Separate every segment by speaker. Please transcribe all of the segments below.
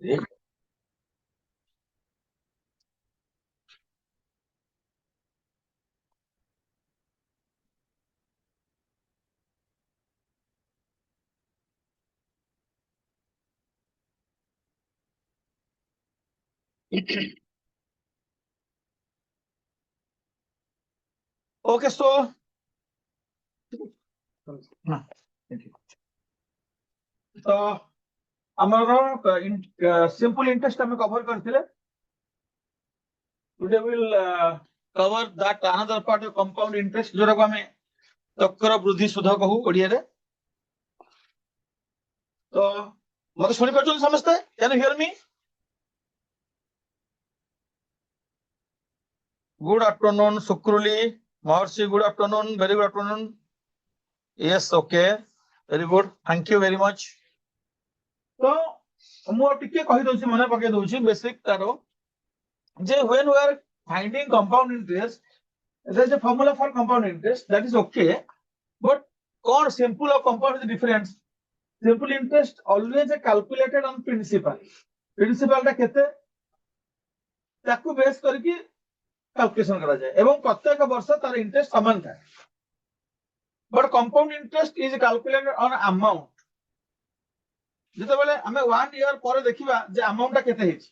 Speaker 1: Okay, so our simple interest we cover करथिले. Today we'll cover that another part of compound interest जोरा को हमें चक्र वृद्धि सुध कहू ओडिया रे. तो मते सुनि पाछन समझते? Can you hear me? Good afternoon, Sukruli, Maharshi. Good afternoon, very good afternoon. Yes, okay, very good. Thank you very much. So ମୁଁ ଟିକେ କହି ଦଉଛି ମନେ ପକେଇ ଦଉଛି ବେସିକ ତାର ଯେ when we are finding compound interest, there is a formula for compound interest, that is okay, but or simple or compound is different. Simple interest always calculated on principal. Principal टा केते ताकू base करके calculation करा जाए एवं प्रत्येक वर्ष तार इंटरेस्ट समान था. But compound interest is calculated on amount. जते बेले हमें 1 ईयर पर देखिबा जे अमाउंट टा केते हेछि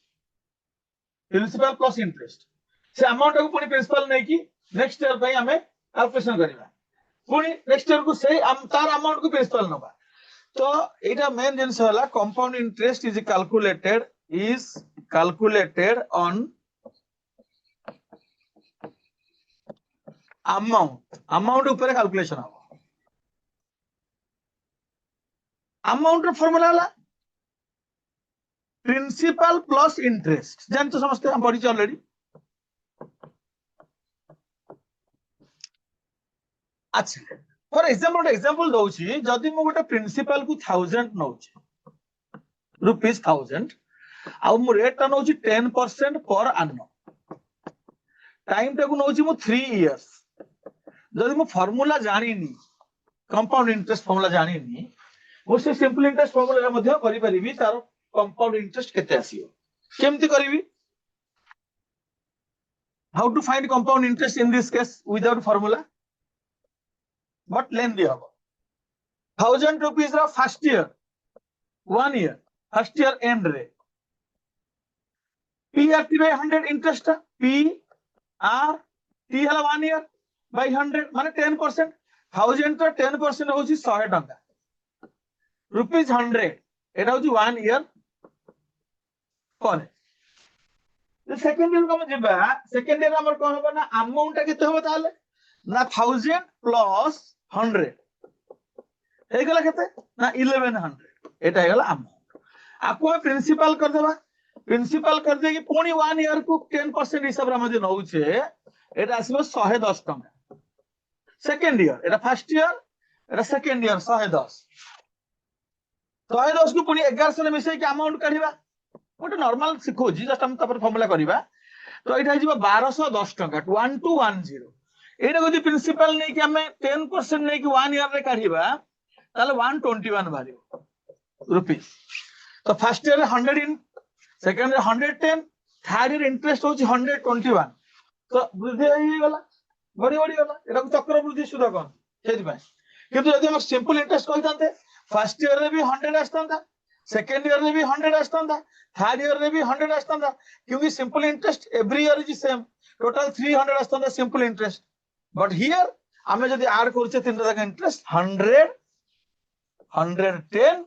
Speaker 1: प्रिंसिपल प्लस इंटरेस्ट से अमाउंट को पुनी प्रिंसिपल नै कि नेक्स्ट ईयर पई हमें कैलकुलेशन करबा पुनी नेक्स्ट ईयर को से तार अमाउंट को प्रिंसिपल नबा. तो एटा मेन जिंस होला compound interest is calculated on amount ऊपर कैलकुलेशन हो. अमाउंट रो फार्मूला होला प्रिंसिपल प्लस इंटरेस्ट. जान तो समझते हम पढ़ी ऑलरेडी. अच्छा फॉर एग्जांपल दउची जदी मु गोटे प्रिंसिपल को 1000 नउची रुपीस 1000 आ मु रेट ता नउची 10% पर annum. टाइम टा को नउची मु 3 इयर्स. जदी मु फार्मूला जानिनी कंपाउंड इंटरेस्ट फार्मूला जानिनी वो से सिंपल इंटरेस्ट फार्मूला मध्ये करि परिबी तार कंपाउंड इंटरेस्ट केते आसीयो केमति करिवि. How to find compound interest in this case without formula but लेंदी हो. 1000 रुपीस रा first year 1 year first year end रे P R T by 100 interest P R T हला 1 ईयर by 100 माने 10%. 1000 तो 10% होची 100 टंका रुपीस 100 एटा होची 1 ईयर पर. सेकंड ईयर को हम जेबा सेकंड ईयर हमर कोन होबा ना अमाउंट केते होबा ताले ना 1000 प्लस 100 हे गेला केते ना 1100 एटा हे गेला अमाउंट. आपको प्रिंसिपल कर देबा प्रिंसिपल कर दे कि पुनी 1 ईयर को 10% हिसाब रे हम जे नउछे एटा आसीबो 110 टंका. सेकेंड ईयर एटा फर्स्ट ईयर एटा सेकेंड ईयर 110 को पुनी 1100 ने मिसै कि अमाउंट काढिबा गोटे नॉर्मल सिखो जी जस्ट हम तपर फार्मूला करिबा. तो एटा हिजबा 1210 टंका 1210 एटा गदि प्रिंसिपल नै कि हमें 10% नै कि 1 ईयर रे काढिबा ताले 121 भारियो रुपीस. तो first year 100 in second year 110 third year interest होची 121. तो वृद्धि होई गेला बड़ी गला एटा चक्र वृद्धि सुध कोन सेति भाई. किंतु यदि हम सिंपल इंटरेस्ट कहितांते फर्स्ट ईयर रे भी 100 आस्तांता सेकेंड ईयर रे भी 100 आस्तांता थर्ड ईयर रे भी 100 आस्तांता क्योंकि simple interest every year is same total 300 आस्तांता सिंपल इंटरेस्ट. बट हियर हमें जदी ऐड करछे तीनटा जाक इंटरेस्ट 100 110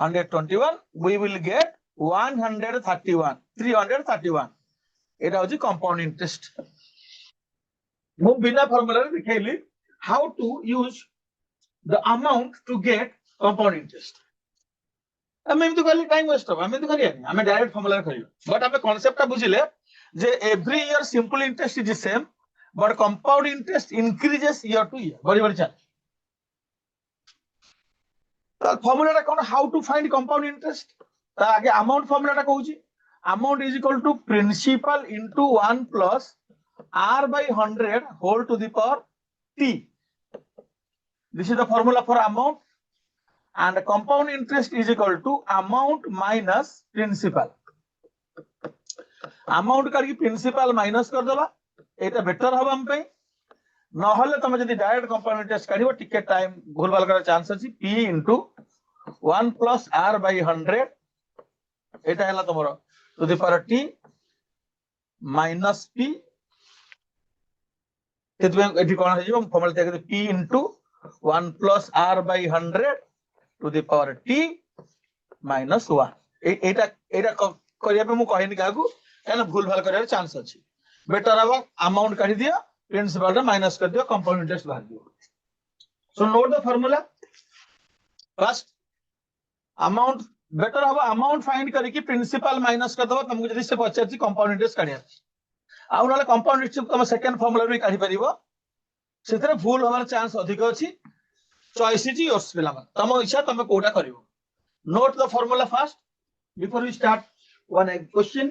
Speaker 1: 121 वी विल गेट 131 331 एटा होची कंपाउंड इंटरेस्ट. वो बिना फार्मूला रे दिखेली how to use the amount to get compound interest. हमें तो खाली टाइम वेस्ट हो हमें तो करिया हमें डायरेक्ट फार्मूला करियो बट हमें कांसेप्ट बुझिले जे every year simple interest is same but compound interest increases year to year बड़ी बड़ी चल. तो फार्मूला टा कोन how to find compound interest ता आगे अमाउंट फार्मूला टा कहूची amount is equal to principal into 1 plus r by 100 whole to the power t. This is the formula for amount and compound interest is equal to amount minus principal. Amount करके principal minus कर देबा एटा better हम हम पे नहले तुम जदि direct compound interest काढिबो टिके टाइम भूल भाल कर चांस अछि p into 1 plus r by 100 एटा हला तुमरो to the power t minus p तेतबे एठी कोन हे जिवो फॉर्मूला तक p into 1 plus r by 100 to the power t minus 1 एटा एटा करिया पे मु कहनी काकू एना भूल भाल करिया चांस अछि बेटर अब अमाउंट काढी दिया प्रिंसिपल रे माइनस कर दियो कंपाउंड इंटरेस्ट बाहर दियो so note the formula first amount better अब अमाउंट फाइंड करके प्रिंसिपल माइनस कर दबो तुमको जदी से पचार कंपाउंड इंटरेस्ट काढिया आ उनाले कंपाउंड इंटरेस्ट तुम सेकंड फार्मूला भी काढी परिबो सेतरे भूल होवार चांस अधिक अछि चॉइस इज योर्स पिला मन तम इच्छा तुम कोटा करिवो note the formula first before we start one question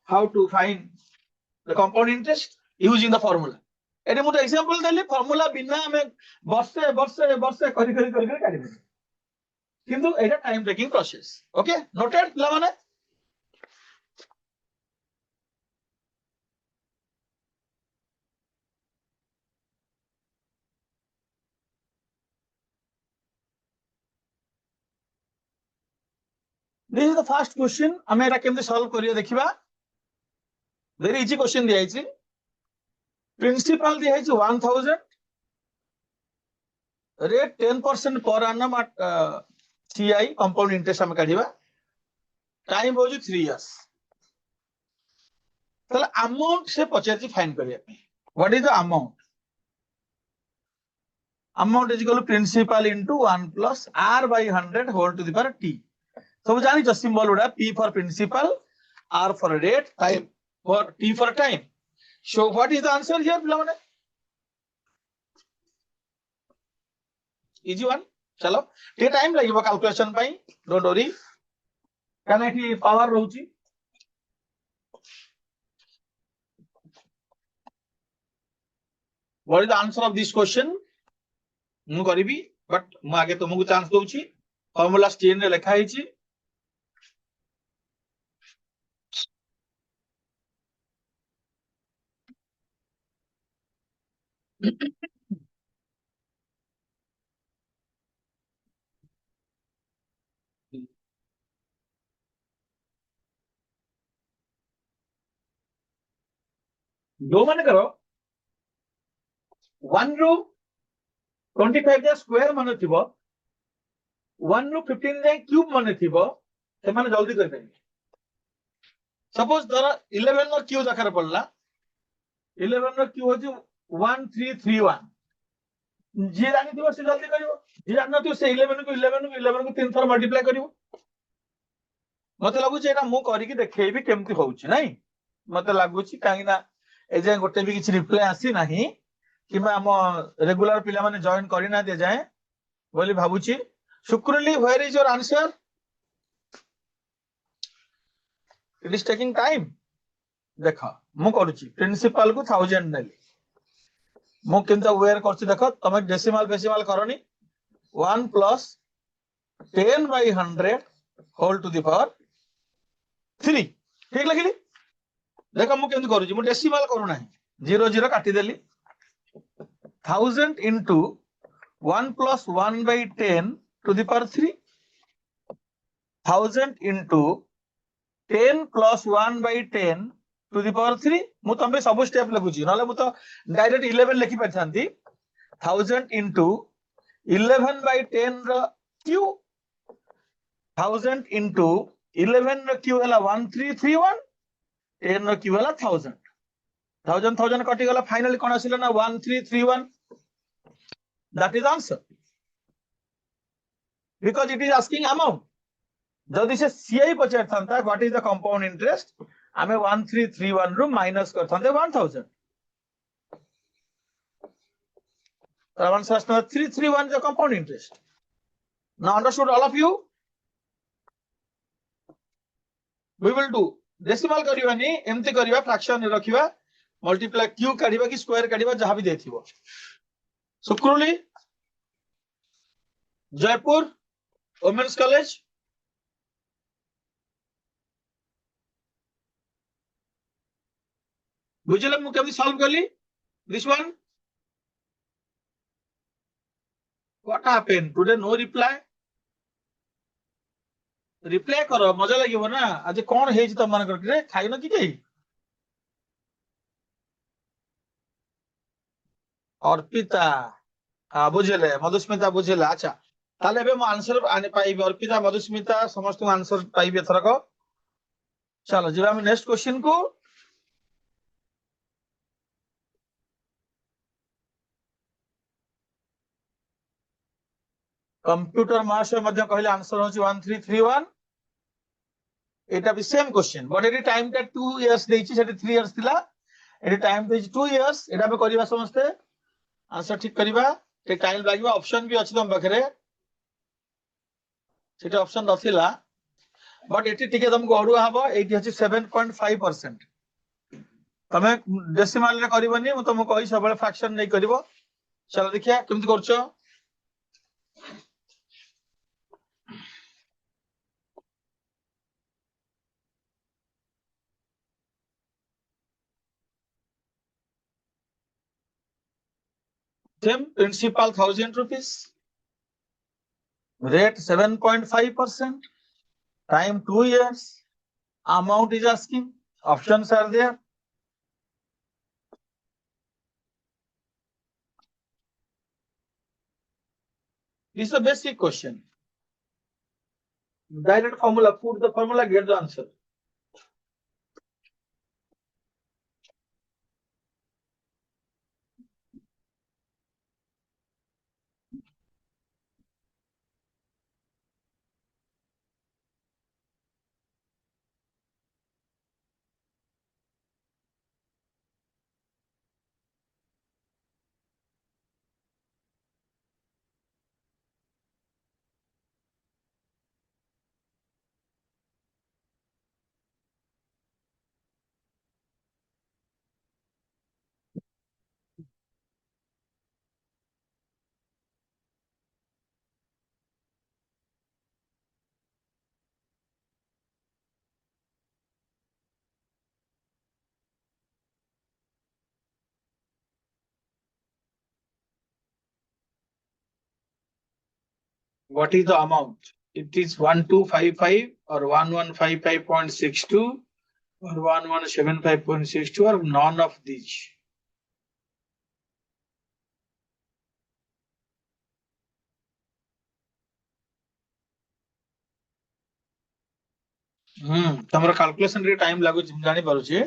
Speaker 1: how to find the compound interest using the formula एटे मु एग्जांपल देली फार्मूला बिना हमें वर्षे वर्षे वर्षे करी करी करी करी काढी किंतु एटा time taking process okay noted पिला माने this is the first question हमें एटा केमते सॉल्व करियो देखिबा वेरी इजी क्वेश्चन दिया है प्रिंसिपल दिया है 1000 रेट 10% पर annum at CI compound interest हम काढिबा टाइम हो 3 इयर्स तले अमाउंट से पचार फाइन करिया what is the amount is equal to principal into 1 plus r by 100 whole to the power t सब जानी छ symbol Uda p for principal r for rate time for t for time so what is the answer here पिला माने easy one चलो टे time लागिबो calculation पई don't worry काना एठी power रहउची what is the answer of this question मु करिबी but मु आगे तुमको चांस दोउची फार्मूला स्क्रीन रे लिखा हिची दो माने करो 1 रू 25 जा स्क्वायर माने थिबो 1 रू 15 जा क्यूब माने थिबो से माने जल्दी कर देनी सपोज धर 11 नो क्यू दरकार पड़ला 11 नो क्यू होची 1331 जे जानि थिबो से जल्दी करिवो जे जानि नथिबो से 11 को 3 थर मल्टीप्लाई करिवो मते लागु छै एटा मु करि के देखैबी केमति होउची नाही मते लागु छी काहे ना ए जे गोटे भी किछि रिप्लाई आसी नाही कि हम रेगुलर पिला माने जॉइन करि ना दे जाए बोली भाबुची शुक्रली where is your answer it is taking time देखो मु करूची प्रिंसिपल को 1000 नेली मु किंता वेयर करछि देखो तमे डेसिमल करनी 1 plus 10 by 100 whole to the power 3 ठीक लगिली देखो मु केंति करूची मु डेसिमल करू नाही 0 0 काटी देली 1000 into 1 plus 1 by 10 to the power 3 1000 into 10 plus 1 by 10 to the power 3 मु तमे सब स्टेप लिखुची नले मु तो डायरेक्ट 11 लिखि परथांती 1000 into 11 by 10 row q 1000 into 11 row q हला 1331 10 रो q हला 1000 1000 कटि गला फाइनली कोन आसिला ना 1331 that is answer because it is asking amount जदि से सीआई पचार थांता what is the compound interest हमें 1331 रु माइनस कर थांते 1000 तर answer 331 the compound interest now understood all of you we will do decimal करिवानी एमती करिवा फ्रैक्शन रखिवा मल्टीप्लाई क्यू काढिबा कि स्क्वायर काढिबा जहां भी देथिबो सुक्रुली जयपुर वुमेन्स कॉलेज बुझिले मु केमती सॉल्व कली this one what happened today no reply reply करो मजा लागिवो ना आज कोन हेछि त मन कर रे खाइनो कि केही अर्पिता हाँ बुझिले मधुस्मिता बुझिले अच्छा ताले बे मु आंसर आने पाइबे अर्पिता मधुस्मिता समस्त आंसर पाइबे थरक चलो जिबा हम नेक्स्ट क्वेश्चन को कंप्यूटर महाशय मध्य कहले आंसर होची 1331 एटा भी same question but eighty time टा 2 इयर्स देछि सेटी 3 इयर्स थिला एटी टाइम देछि 2 इयर्स एटा पे करबा समस्त आंसर ठीक करबा ते टाइम लागबा ऑप्शन भी अछि तम बखरे सेटा ऑप्शन नथिला बट एटी टिके तुमको अडुआ हबो एटी अछि 7.5% तमे डेसिमल रे करबनी मु तुमको कहि सबले फ्रैक्शन नै करबो चलो देखिया केमति करछो Same principal 1000 rupees, rate 7.5%, time 2 years, amount is asking, options are there. This is a basic question. Direct formula, put the formula, get the answer. What is the amount? It is 1255 or 1155.62 or 1175.62 or none of these. तमरा calculation रे time लागु जानि पारु छी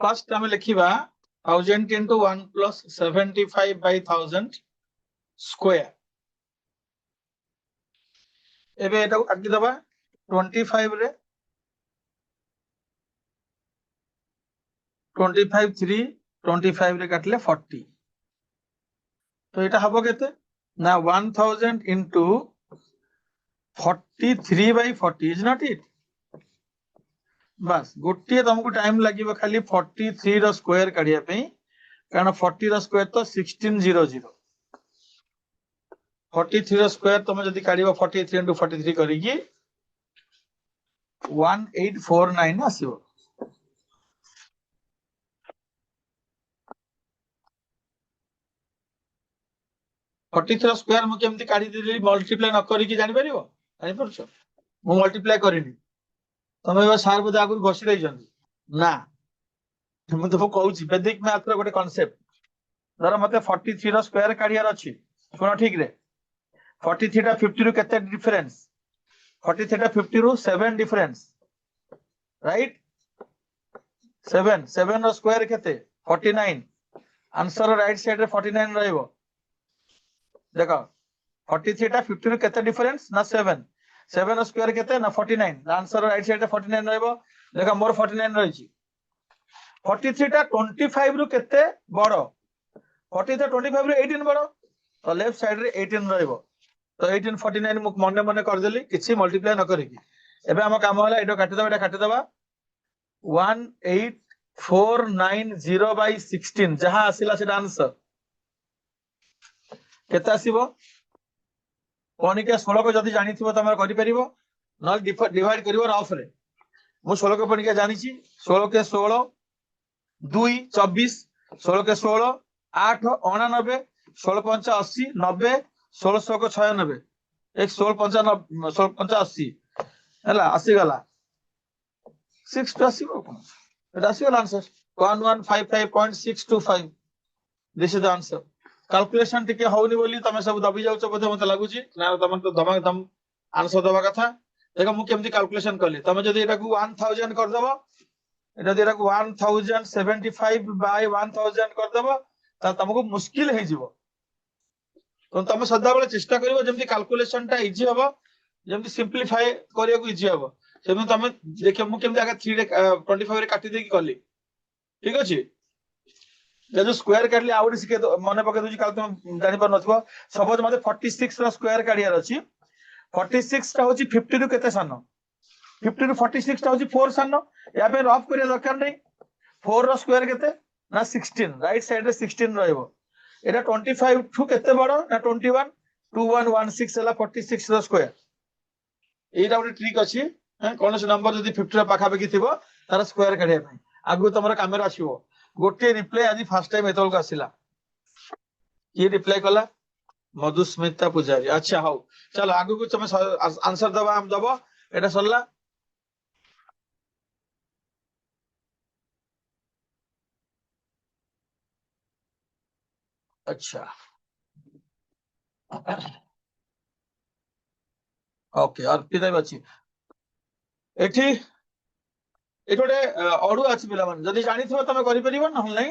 Speaker 1: first हमें लिखिबा 1000 into 1 plus 75 by 1000 square. एबे एटा को काटी दबा 25 रे 25 3 25 रे काटले 40 तो एटा हबो केते ना 1000 into 43 by 40 is not it बस गोटे तुमको टाइम लागिबो खाली 43 रो स्क्वायर काढिया पे कारण 40 रो स्क्वायर तो 1600 43 रो स्क्वायर तुम जदी काढिबो 43 into 43 करिकी 1849 आसीबो 43 स्क्वायर मु केमती काढी देली मल्टीप्लाई न करिकी जानि परिबो जानि परछो मु मल्टीप्लाई करिनी तमे बा सार बुदा आगु घोषि दै जंदी ना मु तो कहूची वैदिक मैथ रो गोटे कांसेप्ट धर मते 43 रो स्क्वायर काढियार अछि सुनो ठीक रे 43 टा 50 रो केते डिफरेंस 43 टा 50 रो 7 डिफरेंस राइट 7 रो स्क्वायर केते 49 आंसर राइट साइड रे 49 रहइबो देखो 43 टा 50 रो केते डिफरेंस ना 7 रो स्क्वायर केते ना 49 आंसर राइट साइड रे 49 रहइबो देखो मोर 49 रहिची 43 टा 25 रो केते बड़ो 43 टा 25 रो 18 बड़ो तो लेफ्ट साइड रे 18 रहइबो तो 1849 मु मने मने कर देली किछि मल्टीप्लाई न करी एबे हम काम होला एटा काटि दबा 18490 बाय 16 जहां आसिला सेटा आंसर केते आसीबो कोनिका 16 को जदी जानि थिबो तमर करि परिबो न डिवाइड करिवो रफ रे मु 16 को कोनिका जानि छि 16 के 16 2 24 16 के 16 8 89 16 5 80 90 1600 को 96 एक 16 95 16 85 हला 80 गला 6 to 80 को it is your answer 1155.625 this is the answer calculation टिके होनी बोली तमे सब दबी जाउछ बोधे मते लागुची ना तमे तो दम आंसर दबा कथा देखो मु केमती कैलकुलेशन करली तमे जदी एटा को 1000 कर दबो एटा देरा को 1075 बाय 1000 कर दबो त तमको मुश्किल हे जीवो तो तमे सदा बेले चेष्टा करिवो जेमती कैलकुलेशन टा इजी हबो जेमती सिंपलीफाई करिया को इजी हबो सेमु तमे देखियो मु केमती आगे 3 रे 25 रे काटी दे की करली ठीक अछि जे जो स्क्वायर काटली आउडी सिके मने पके दुजी काल तुम जानि पर नथबो सपोज मते 46 रो स्क्वायर काटियार अछि 46 टा होची 50 रु केते सानो 50 रु 46 टा होची 4 सानो या पे रफ करिया दरकार नै 4 रो स्क्वायर केते ना 16 राइट साइड रे 16 रहइबो एटा 25 ठु केते बडो ना 21 2116 हला 46 रो स्क्वायर एटा उटे ट्रिक अछि कोन से नंबर जदी 50 रा पाखा बेकी थिबो तार स्क्वायर काढिया पई आगु तमरा कैमरा आसीबो गोटे रिप्लाई आज फर्स्ट टाइम एतल को आसिला ये रिप्लाई कला मधुस्मिता पुजारी अच्छा हो चलो आगु को तुम आंसर दबा हम दबो एटा सरला अच्छा ओके अर्पिता बची एठी एठोडे अडु अछि पिला मन जदी जानि थिबो तमे करि परिबो न हल नै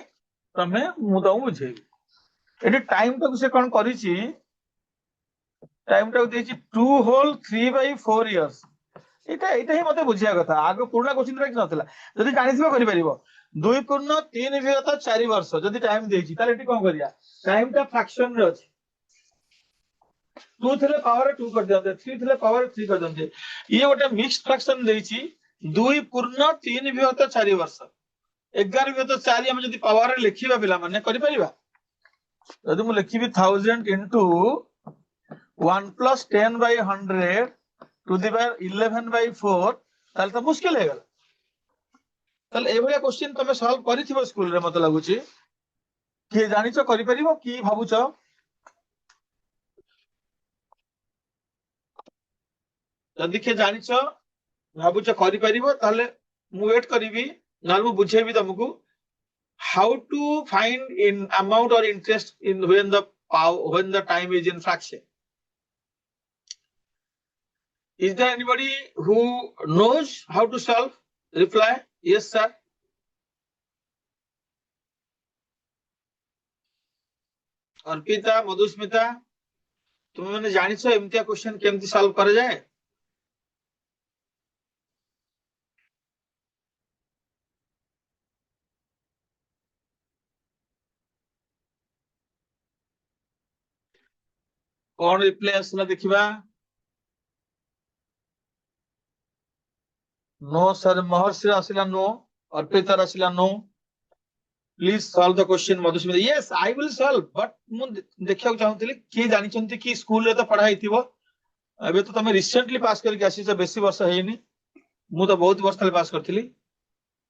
Speaker 1: तमे मु दउ बुझेबी एठी टाइम तक से कोन करिछि टाइम तक देछि 2 होल 3/4 इयर्स एटा ही मते बुझिया कथा आगो पुराना क्वेश्चन रे कि नथिला जदी जानि थिबो करि परिबो 2 पूर्ण 3 विगत 4 वर्ष जदी टाइम देछि ताले एठी कोन करिया टाइम ता फ्रैक्शन रे अछि 2 थिले पावर 2 कर दियते 3 थिले पावर 3 कर दियते ये गोटे मिक्स्ड फ्रैक्शन देछि 2 पूर्ण 3 विभक्त 4 वर्ष 11 विभक्त 4 हम जदी पावर रे लिखिबा पिला माने करि परिबा जदी मु लिखिबी 1000 into 1 plus 10 by 100 to the power 11 by 4 ताले तो मुश्किल है गला ताले ए भलिया क्वेश्चन तमे सॉल्व करिथिबो स्कूल रे मते लागुची के जानिचो करि परिबो की भाबुचो जदी के जानिचो भाबुचो करि परिबो ताले मु वेट करिवि नाल मु बुझेबी तुमको how to find in amount or interest in when the time is in fraction is there anybody who knows how to solve reply yes sir Arpita Madhusmita तुम मैंने जानिछो एमतिया क्वेश्चन केमती सॉल्व करे जाए कौन रिप्लाई आसला देखिबा नो सर महर्षि आसला नो अर्पिता आसला no please solve the question Madhusmita yes I will solve but मु देखिया चाहूतली की जानि चंती की स्कूल रे तो पढ़ाई थिबो एबे तो तमे रिसेंटली पास करके आसी से बेसी वर्ष हेनी मु तो बहुत वर्ष तले पास करथिली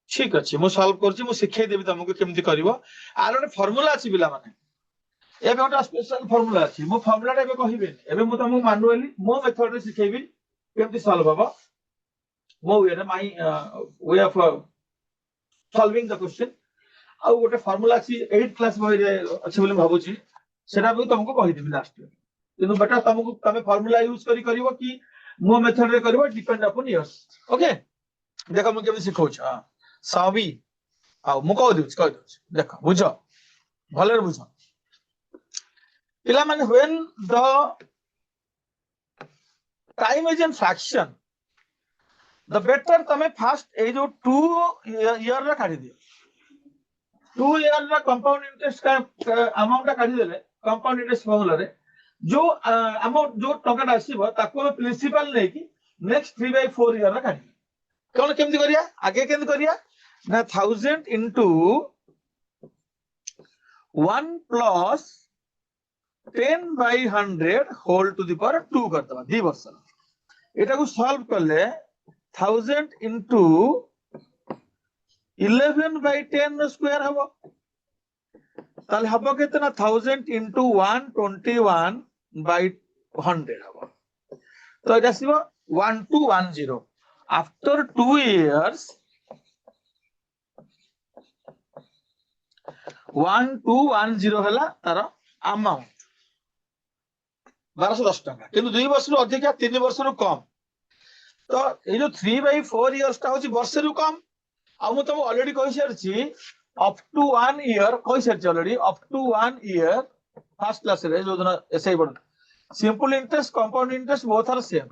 Speaker 1: ठीक अछि मु सॉल्व करछि मु सिखाई देबी तुमको केमती करबो आर ओटे फार्मूला अछि बिला माने एबे ओटा स्पेशल फार्मूला अछि मु फार्मूला टा एबे कहिबे एबे मु तुमको मैनुअली मो मेथड रे सिखाइबी केमती सॉल्व होबो मो वे रे my way of solving the question आ गोटे फार्मूला अछि 8th क्लास बही रे अछि बोली भाबुची सेटा भी तुमको कहि देबी लास्ट में किंतु बेटा तुमको तमे फार्मूला यूज करी करिवो कि मो मेथड रे करिवो डिपेंड अपॉन योर्स ओके देखो मु केमती सिखौछ हां सावी आ मु कह दउछ देखो बुझो भले रे बुझो पिला माने when the time is in fraction the better तमे फास्ट ए जो 2 ईयर रा काढी दियो 2 ईयर रा कंपाउंड इंटरेस्ट का अमाउंट का काढी देले कंपाउंड इंटरेस्ट फॉर्मूला रे जो अमाउंट जो टंका आसीबो ताको प्रिंसिपल नै कि नेक्स्ट 3/4 ईयर रा काढी कोन केमति करिया आगे केमति करिया ना 1000 into 1 plus 10/100 whole to the power 2 करदबा 2 वर्ष एटा को सॉल्व करले 1000 into 11/10 स्क्वायर हबो ताले हबो केतना 1000 into 121/100 हबो तो एटा आसीबो 1210 after 2 years 1210 ହେଲା तार अमाउंट 1210 टका किंतु 2 वर्ष रु अधिक 3 वर्ष रु कम तो ए जो 3/4 इयर्स ता होची वर्ष रु कम आ मु तुम ऑलरेडी कहि सारछि अप टू 1 ईयर कहि सारछि already up to 1 year first class रे जो दिन एसआई बड simple interest compound interest both are same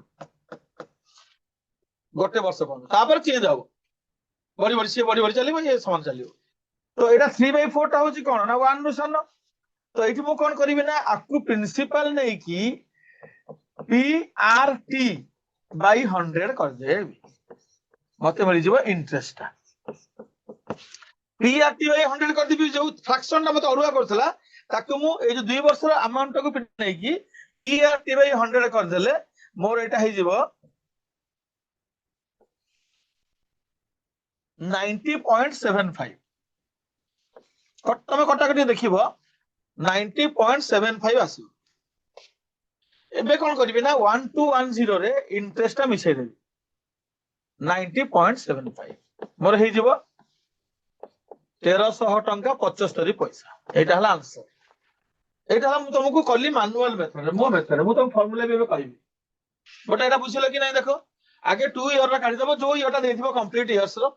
Speaker 1: गोटे वर्ष बंद तापर चेंज हो बड़ी बड़ी से बड़ी बड़ी चलिबो ये समान चलिबो तो एटा 3/4 ता होची कोन ना 1 रु सन तो एठी मु कोन करिवे ना आकु प्रिंसिपल नै कि PRT बाय 100 कर देबी मते मिल जिवो इंटरेस्ट ता PRT बाय 100 कर देबी जो फ्रैक्शन ना मते अरुआ करथला ताकु मु ए जो 2 वर्ष रो अमाउंट को नै कि PRT बाय 100 कर देले मोर एटा हे जिवो 90.75 तमे कटाकटी देखिबो 90.75 आसी एबे कोन करबी ना 1210 रे इंटरेस्ट मिसै देबी 90.75 मोर हे जिवो 1300 टंका 75 पैसा एटा हला आंसर एटा हम तुमको कली मैनुअल मेथड मो मेथड मु तुम फार्मूला भी कहबी बट एटा बुझिलो कि नै देखो आगे 2 ईयर रा काढी देबो जो इयरटा देथिबो कंप्लीट इयर्स रो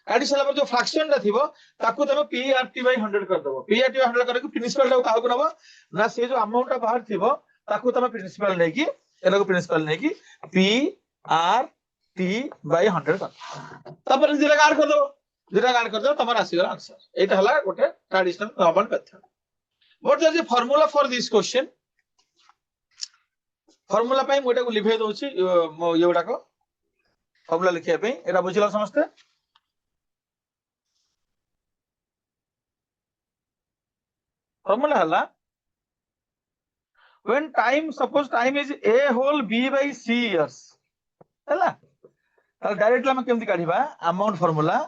Speaker 1: काढी सला पर जो फ्रैक्शन रा थिबो ताकू तमे PRT बाय 100 कर देबो PRT बाय 100 करके प्रिंसिपल टा काहू नबो ना से जो अमाउंट टा बाहर थिबो ताकू तमे प्रिंसिपल नै कि एला को प्रिंसिपल नै कि PRT बाय 100 कर तापर दिला काड कर दो दिला काड कर दो तमर आसी गला आंसर एटा हला गोटे traditional normal method what is the formula for this question formula पई मोटा को लिखे दोछि योडा को फार्मूला लिखिया पई एटा बुझिला समस्त फार्मूला हला when time suppose time is a whole b by c years हला ताल डायरेक्टली हम केमति काढिबा amount formula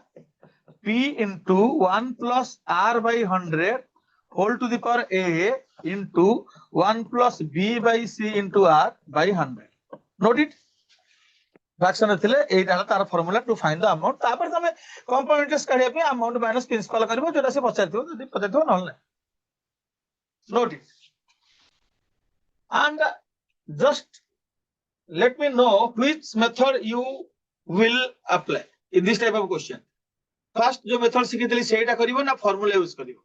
Speaker 1: p into 1 plus r by 100 whole to the power a into 1 plus b by c into r by 100 note it fraction थिले एटा तार formula to find the amount तापर तमे compound interest काढिया पे amount minus principal करबो जोटा से पचारथिबो जदी पचारथिबो नहले note it and just let me know which method you will apply in this type of question first जो मेथड सिखितली सेटा करिवो ना फार्मूला यूज करिवो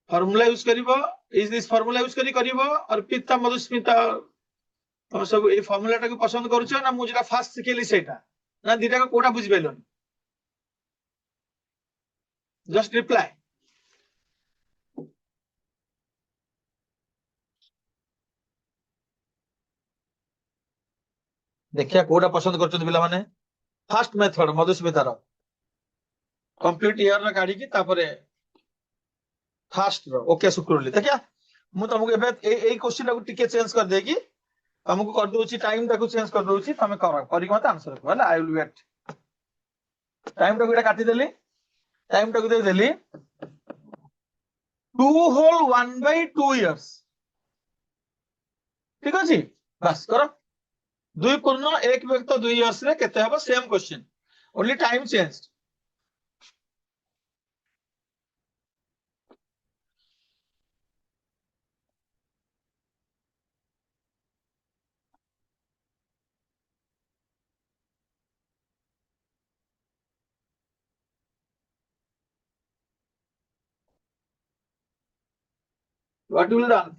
Speaker 1: फार्मूला यूज करिवो इज दिस फार्मूला यूज करिवो और पिता मधुस्मिता तो सब ए फार्मूला टा को पसंद करूछो ना मु जेटा फास्ट सिखेली सेटा ना दिटा को कोटा बुझि पेलोन जस्ट रिप्लाई देखिया कोटा पसंद करछन पिला माने फास्ट मेथड मधुस्मिता रो कंप्लीट ईयर रा काढी की तापरे फास्ट रो ओके सुकुरली देखिया मु तुमको एबे ए क्वेश्चन को टिके चेंज कर देगी तुमको कर दोची टाइम टाको चेंज कर दोची तमे करी मत आंसर को हला आई विल वेट टाइम टाको एटा काटी देली टाइम टाको दे देली 2 होल 1/2 इयर्स ठीक अछि बस करो 2 पूर्ण 1 व्यक्त 2 इयर्स रे केते हबो same question only time changed what will done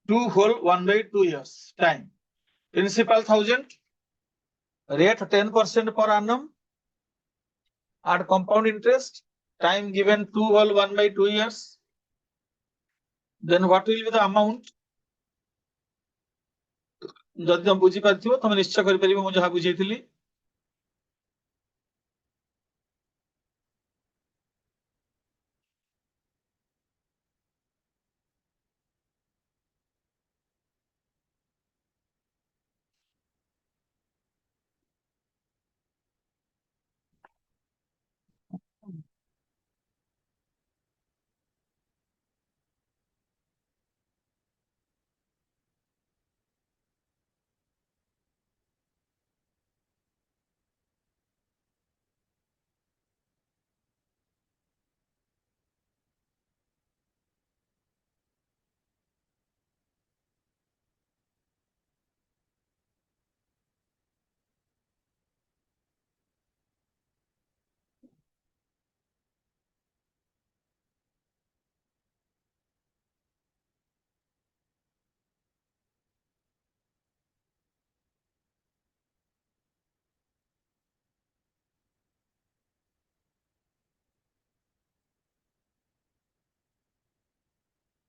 Speaker 1: 2 whole 1/2 years time. Principal 1000, rate 10% per annum at compound interest, time given 2 whole 1/2 years. Then what will be the amount? ଯଦି ତମେ ବୁଝିପାରିଥିବ ତମେ ନିଶ୍ଚୟ କରିପାରିବ ମୁଁ ଯାହା ବୁଝେଇଥିଲି।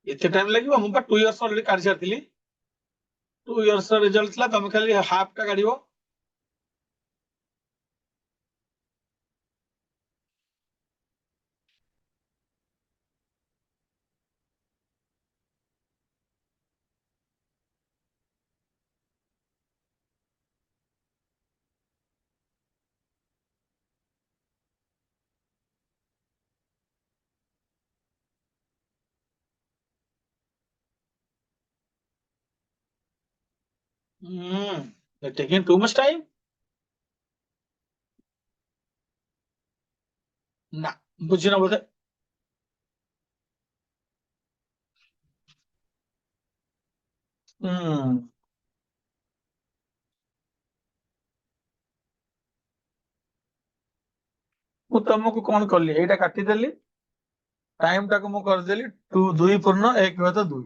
Speaker 1: ଏତେ ଟାଇମ ଲାଗିବ? ମୁଁ ପା 2 years ଅଲରେଡି କାଢି ସାରିଥିଲି। 2 years ର ରେଜଲ୍ଟ ଥିଲା, ତମେ ଖାଲି ହାଫ ଟା କାଢିବ। You're taking too much time? ନା ବୁଝିନ ବୋଧେ। ମୁଁ ତମକୁ କଣ କଲି, ଏଇଟା କାଟିଦେଲି, टाइम टाको मु करदेली 2 पूर्ण 1 तो 2।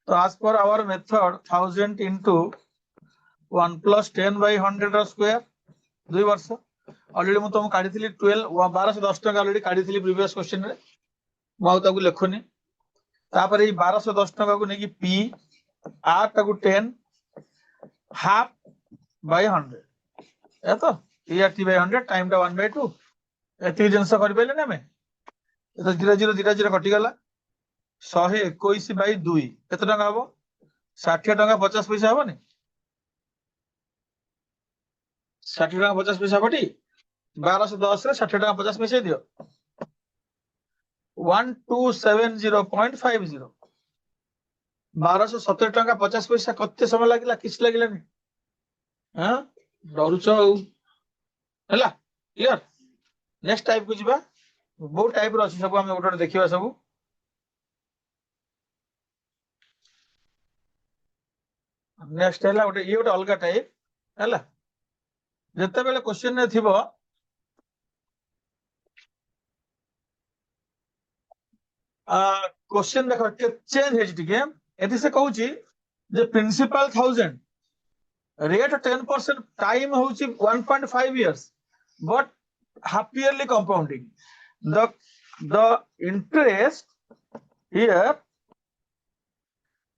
Speaker 1: तो as per our method 1000 into 1 plus 10/100 ର स्क्वायर 2 वर्ष ऑलरेडी मु तुम काढी थिली 1210 टका ऑलरेडी काढी थिली प्रीवियस क्वेश्चन रे। मु आउ ताकू लिखुनी। तापर ए 1210 टका को नेकी p r टाकू 10 हाफ बाय 100 ए तो t/100 टाइम टा 1/2 एति जिंस करि पइले ना मैं। तो 0 कटिगला 121/2 केते टका हबो? 60 टका 50 पैसा हबो नि? 60 टका 50 पैसा हबटी? 1210 रे 60 टका 50 पैसा दियो। 1270.50 1270 टका 50 पैसा कते समय लागिला? किछ लागिलानी। हां डरुचो हला क्लियर। नेक्स्ट टाइप को जिबा। बहुत टाइप रो अछि सब हम गोटे देखिबा सब। नेक्स्ट है गोटे ये गोटे अलग टाइप है। जिते बेले क्वेश्चन थिबो क्वेश्चन देखो चेंज है टिके एति से कहूची जे प्रिंसिपल 1000 रेट 10% टाइम होची 1.5 years but half yearly compounding the interest here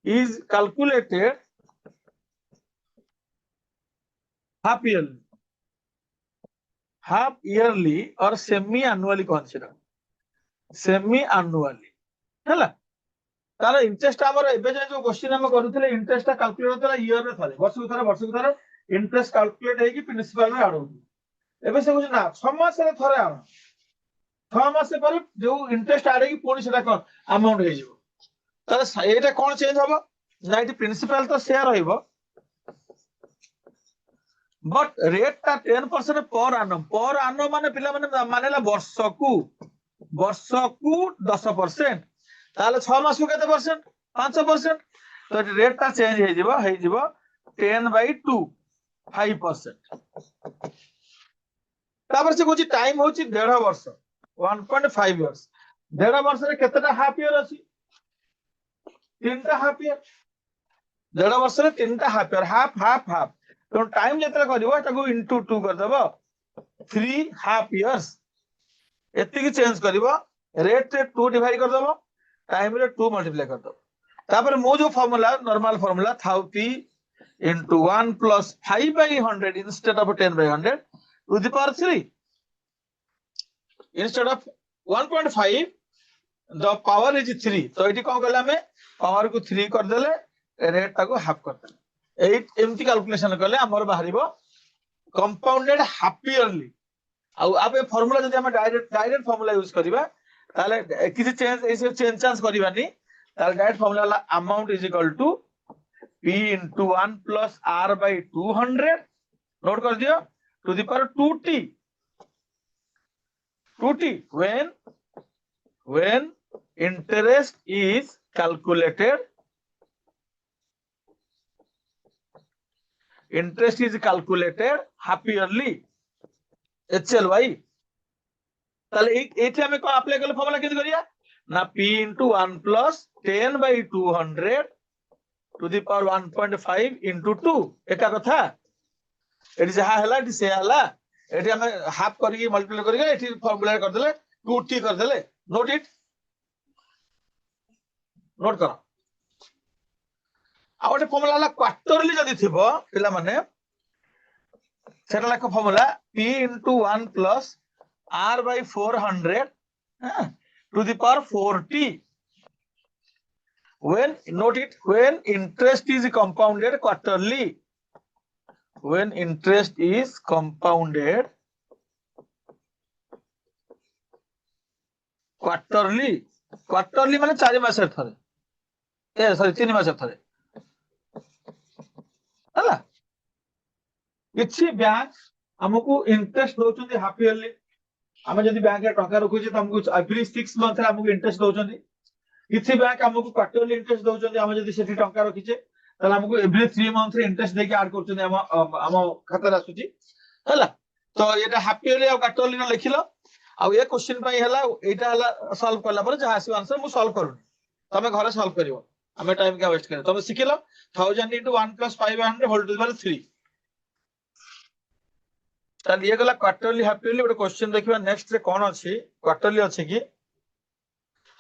Speaker 1: is calculated half yearly or semi annually considered semi annually हैला। तार इंटरेस्ट हमर एबे जे जो क्वेश्चन हम करूथिले इंटरेस्ट ता कैलकुलेट होतला ईयर रे थाले वर्ष को थारे इंटरेस्ट कैलकुलेट हेकी प्रिंसिपल रे आड होती। एबे से कुछ ना 6 मास रे थरे आड 6 मास पर जो इंटरेस्ट आड हेकी पुनी सेटा कोन अमाउंट हे जिवो। तार एटा कोन चेंज हबो ना इटी प्रिंसिपल तो शेयर होइबो बट रेट ता 10% पर annum माने पिला माने मानेला वर्ष को 10% ताले 6 मास को केते परसेंट 5%। तो रेट ता चेंज हे जिवो 10/2 5%। तापर से कोची टाइम होची 1.5 वर्ष 1.5 years 1.5 वर्ष रे केतेटा हाफ ईयर अछि 3टा हाफ ईयर देढ़ वर्ष रे तीनटा half year half half half तो टाइम जेतले करबो ताको इनटू 2 कर देबो 3 हाफ इयर्स एति की चेंज करबो रेट रे 2 डिवाइड कर देबो टाइम रे 2 मल्टीप्लाई कर देबो तापर मो जो फार्मूला नॉर्मल फार्मूला थाउ p into 1 plus 5 by 100 instead of 10 by 100 to the power 3 instead of 1.5 the power is 3 तो एटी कोन कहला हमें पावर को 3 कर देले रेट टाको हाफ कर देले एट एमती कैलकुलेशन करले हमर बाहरिबो कंपाउंडेड हाफ इयरली आ आपे फार्मूला जदि हम डायरेक्ट फार्मूला यूज करबा ताले किसी चेंज ऐसे चेंज चांस करबानी ताले direct formula amount is equal to p into 1 plus r by 200 note कर दियो to the power 2t when interest is calculated half yearly HLY ताले एठी हमें को अप्लाई करले फार्मूला केते करिया ना p into 1 plus 10 by 200 to the power 1.5 into 2 एका कथा एठी जहा हला एठी से हला एठी हमें हाफ करके मल्टीप्लाई करके एठी फार्मूला कर देले 2t कर देले नोट इट नोट करो आ ओटे फार्मूला हला क्वार्टरली जदी थिबो पिला माने सेटा lakh formula p into 1 plus r by 400 to the power 4t when note it when interest is compounded quarterly when interest is compounded quarterly माने 4 मासर थरे ए सॉरी 3 मासर थरे हला किछि बैंक हमकु इंटरेस्ट दोचंदी हाफ इयरली हम जदी बैंक रे टका रखुचे त हमकु एवरी 6 मंथ रे हमकु इंटरेस्ट दोचंदी किछि बैंक हमकु क्वार्टरली इंटरेस्ट दोचंदी हम जदी सेठी टका रखिचे तला हमकु एवरी 3 मंथ रे इंटरेस्ट देके ऐड करचंदी हम खाता रे आसुची हला तो एटा हाफ इयरली आ क्वार्टरली न लिखिलो आ ए क्वेश्चन पई हला एटा हला सॉल्व करला पर जहा आसी आंसर मु सॉल्व करूनी तमे घरे सॉल्व करिवो हमें टाइम का वेस्ट करे तमे सिखिलो 1000 into 1 plus 500 whole to the power 3 ताल ये गला क्वार्टरली हाफ इयरली ଗୋଟେ क्वेश्चन देखिबा नेक्स्ट रे कोन अछि क्वार्टरली अछि कि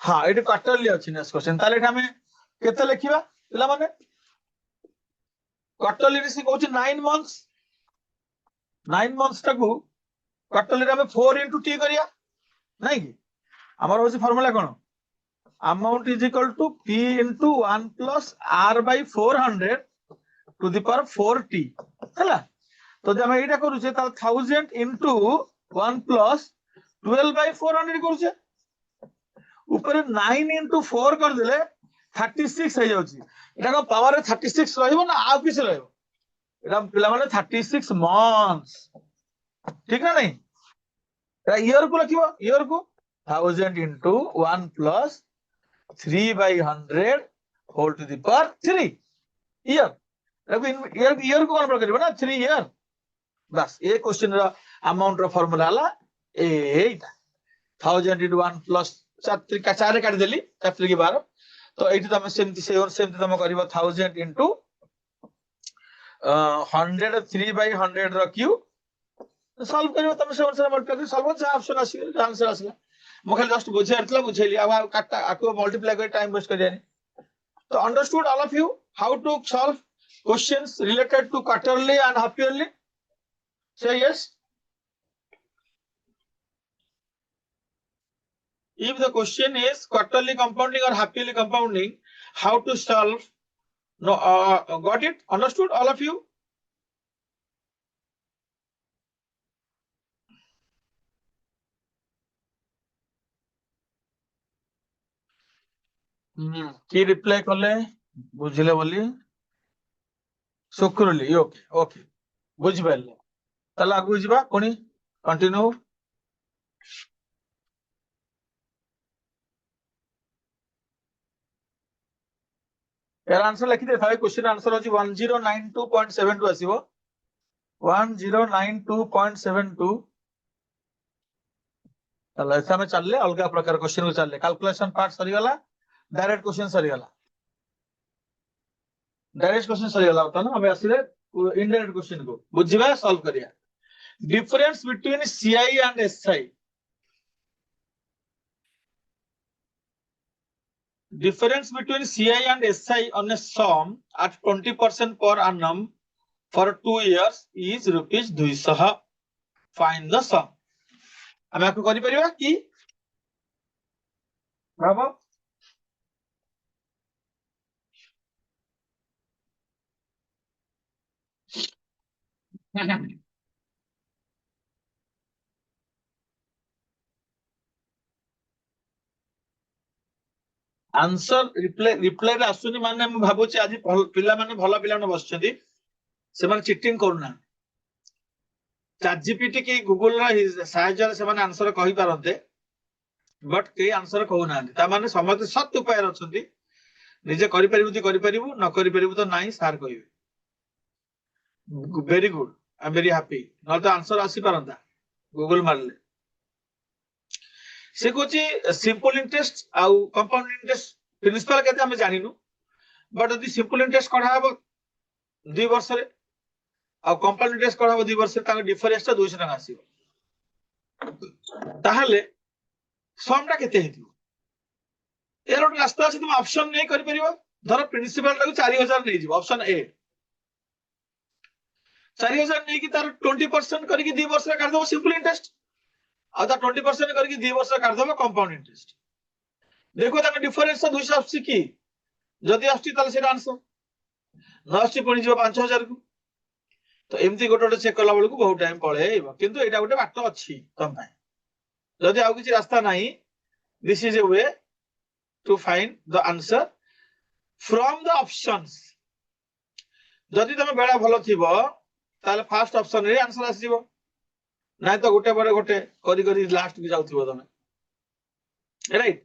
Speaker 1: हां एटी क्वार्टरली अछि नेक्स्ट क्वेश्चन ताले एटा हमें केते लिखिबा पिला माने क्वार्टरली रे से कहउछि 9 मंथ्स टाकू क्वार्टरली रे हमें 4 into t करिया नै कि हमर होछि फार्मूला कोन amount is equal to p into 1 plus r by 400 to the power 4t हला तो जब हम एटा करूछे त 1000 into 1 plus 12 by 400 करूछे ऊपर 9 into 4 कर देले 36 हो जाउची एटा को पावर 36 रहइबो ना आ किछ रहइबो एटा पिला माने 36 मंथ्स ठीक ना नहीं एटा ईयर को लिखिबो ईयर को 1000 into 1 plus 3 by 100 whole to the power 3 year year को कौन करबो ना 3 ईयर बस ये क्वेश्चन रा अमाउंट रा फार्मूला हला एटा 1000 into 1 plus 4 काट देली 4 की 12 तो एठी तमे सेमती तमे करबो 1000 into 100 3 by 100 रखियो सॉल्व करियो तमे से आंसर मल्टीप्लाई सॉल्व से ऑप्शन आसी आंसर आसला मो खाली जस्ट बुझेरतला बुझेली अब काटा आको मल्टीप्लाई कर टाइम वेस्ट करियानी तो understood all of you how to solve questions related to quarterly and half yearly say yes if the question is quarterly compounding or half yearly compounding how to solve no got it understood all of you की reply करले बुझिले बोली शुक्रली okay okay बुझ पाले तला आगु जिबा कोनी continue यार आंसर लिखि दे थाय क्वेश्चन आंसर अछि 1092.72 आसीबो 1092.72 तला ऐसा में चलले अलगा प्रकार क्वेश्चन को चलले कैलकुलेशन पार्ट सरी गला डायरेक्ट क्वेश्चन सरी गला डायरेक्ट क्वेश्चन सही गला होता ना हमें आसिले इनडायरेक्ट क्वेश्चन को बुझिबा सॉल्व करिया difference between CI and SI difference between CI and SI on a sum at 20% per annum for 2 years is rupees 200 find the sum ଆମେ ଆକୁ କରି ପରିବା କି ଭାବ आंसर रिप्लाई रे आसुनी माने हम भाबुची आज पिला माने भला पिला माने बसछथि से माने चीटिंग करूना चैट जीपीटी की गूगल रा सहायता से माने आंसर कहि पारंते बट के आंसर कहू ना ता माने समस्त सत उपाय रछथि निजे करि परिबु ती करि परिबु न करि परिबु तो नाही सार कहिबे very good I am very happy न तो आंसर आसी पारंता गूगल मारले से कोची सिंपल इंटरेस्ट आउ कंपाउंड इंटरेस्ट प्रिंसिपल केते हम जानिनु बट यदि सिंपल इंटरेस्ट कढा हबो 2 वर्ष रे आ कंपाउंड इंटरेस्ट कढा हबो 2 वर्ष रे ताके डिफरेंस ता 200 टका आसीबो ताहाले समटा केते हेतिबो एरो रास्ता अछि तुम ऑप्शन नै करि परिबो धर प्रिंसिपल टाको 4000 नै जिवो ऑप्शन ए 4000 नै कि तार 20% करि कि 2 वर्ष रे काढ दबो सिंपल इंटरेस्ट आ 20% करके 2 वर्ष काट दबो कंपाउंड इंटरेस्ट देखो ताके डिफरेंस 200 आसी की जदी आसी ताले सेटा आंसर न आसी पणी जो 5000 को तो एमती गोटे चेक कला बेलू बहुत टाइम पळेइबो किंतु एटा गोटे बाट अछि तम पाए जदी आउ किछि रास्ता नाही this is a way to find the answer from the options जदी तमे बेला भलो थिबो ताले फर्स्ट ऑप्शन रे आंसर आसीबो ना तो गोटे पर गोटे करी करी लास्ट की जाउथिबो तमे राइट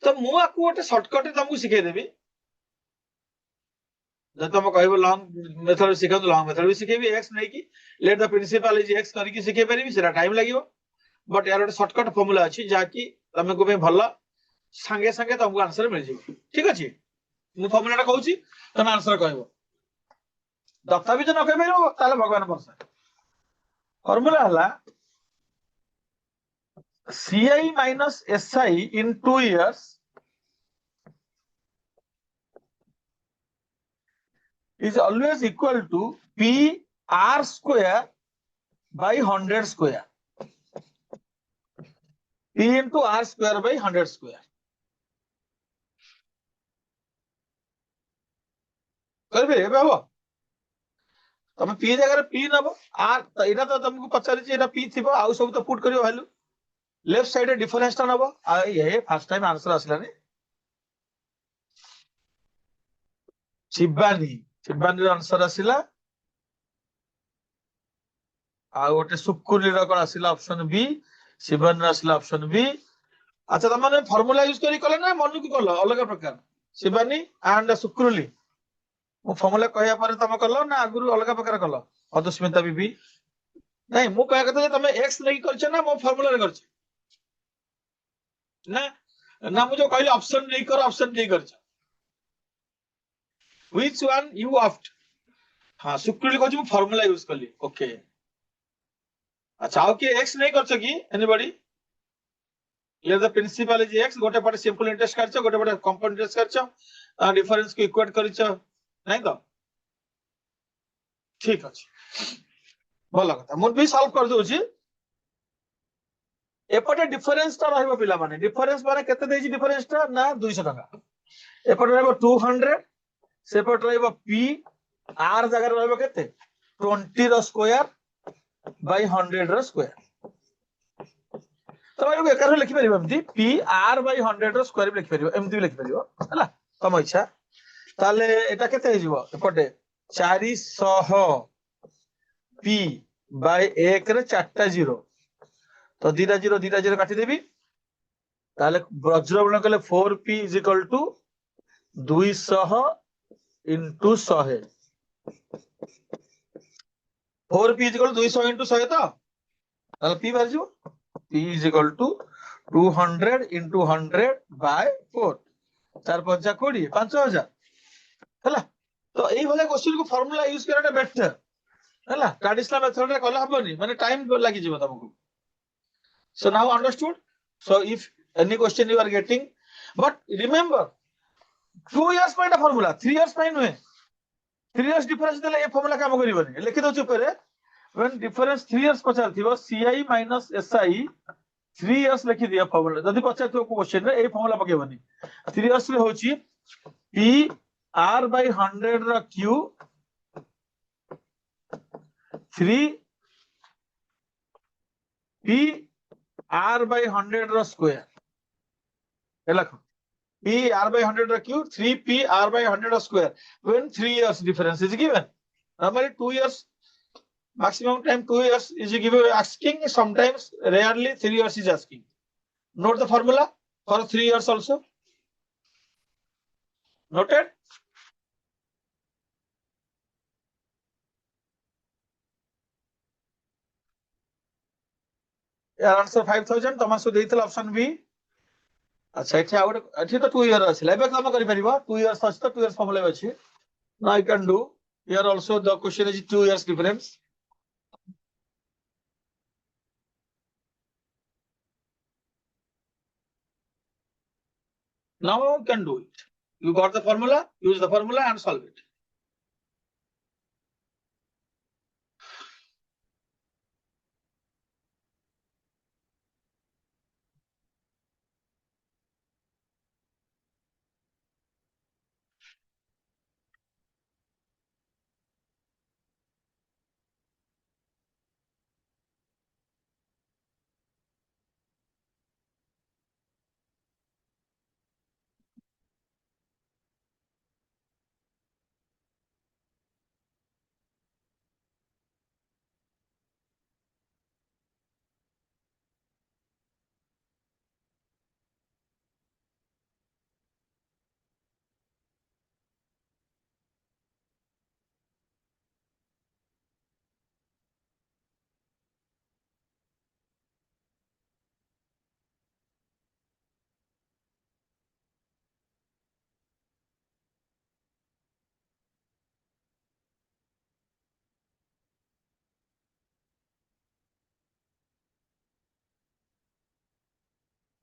Speaker 1: तो मु आकु गोटे शॉर्टकट तुमको सिखाई देबी जब तुम कहबो लॉन्ग मेथड सिखा तो लॉन्ग मेथड भी सिखेबी एक्स नै की let the principal is X करी की सिखे परिबी सेरा टाइम लागिवो बट यार गोटे शॉर्टकट फार्मूला अछि जाकी तुमको पे भलो संगे संगे तुमको आंसर मिल जिवो ठीक अछि मु फार्मूला कहूची तुम आंसर कहबो दत्ता भी तो न कहबेरो ताले भगवान परसा फार्मूला हला CI minus SI in 2 years is always equal to PR square by 100 square. P into R square by 100 square. करबे एबे हो तमे P जगह रे P नबो R एटा तो तुमको पचारि छी एटा P थिबो आउ सब तो पुट करियो वैल्यू लेफ्ट साइड डिफरेंस टा नबो आ ये फर्स्ट टाइम आंसर आसलानी शिबानी शिबानी आंसर आसिला आ गोटे सुकुली रो कोन आसिला ऑप्शन बी शिबानी आसिला ऑप्शन बी अच्छा त माने फार्मूला यूज करी कले ना मनु को कलो अलग प्रकार शिबानी एंड सुकुली मु फार्मूला कहया पर तम कलो ना आगुरु अलग प्रकार कलो अदस्मिता बीबी नहीं मु कहया कत तमे एक्स नहीं करछ ना मो फार्मूला रे करछ ना ना मुझे कहले ऑप्शन नहीं कर ऑप्शन नहीं करछ व्हिच वन यू ऑप्ट हां सुकुली कहछ मु फार्मूला यूज करली ओके अच्छा आओ के एक्स नहीं करछ की anybody let the principal is X गोटे पटे सिंपल इंटरेस्ट करछ गोटे पटे कंपाउंड इंटरेस्ट करछ डिफरेंस को इक्वेट करछ नहीं तो ठीक अछि भलो कथा मु भी सॉल्व कर दोछि एपटे डिफरेंस ता रहइबो पिला माने डिफरेंस माने केते देछि डिफरेंस ता ना 200 टका एपटे रहइबो 200 सेपटे रहइबो p r जगह रहइबो केते 20 रो स्क्वायर बाय 100 रो स्क्वायर तो एबे एकर लिखि परिबो एमती p r बाय 100 रो स्क्वायर भी लिखि परिबो एमती भी लिखि परिबो हला तम इच्छा ताले एटा केते हे जिवो एपटे 400 p बाय 1 रे 4टा 0 तो 2टा 0 काटी देबी ताले वज्र गुणन कले 4p = 200 into 100 4p = 200 into 100 तो ताले p बाहर जिवो p = 200 into 100 by 4 4 5 20 5000 हला तो एई भले क्वेश्चन को फार्मूला यूज करना बेटर हैला ट्रेडिशनल मेथड रे कला हबनी माने टाइम लागी जीव तुमको so now understood so if any question you are getting but remember 2 years by the formula 3 years by नुहे 3 years difference देले ए फार्मूला काम करिवनी लिखि दउ ऊपर when difference 3 years पचार थिबो ci minus si 3 years लिखि दिया फार्मूला जदि पचार तो क्वेश्चन रे ए फार्मूला पकेबनी 3 years रे होची p r by 100 रा q 3 p r by 100 रा स्क्वायर ए लखो p r by 100 रा q 3 p r by 100 रा square when 3 years difference is given normally 2 years maximum time 2 years is given asking sometimes rarely 3 years is asking note the formula for 3 years also noted यार answer 5000 तमासु देइतल option B अच्छा एठी out एठी तो 2 year अछि एबे काम करि परिबा 2 years अछि तो 2 इयर्स फॉर्मूला अछि now I can do here also the question is 2 years difference now you can do it you got the formula use the formula and solve it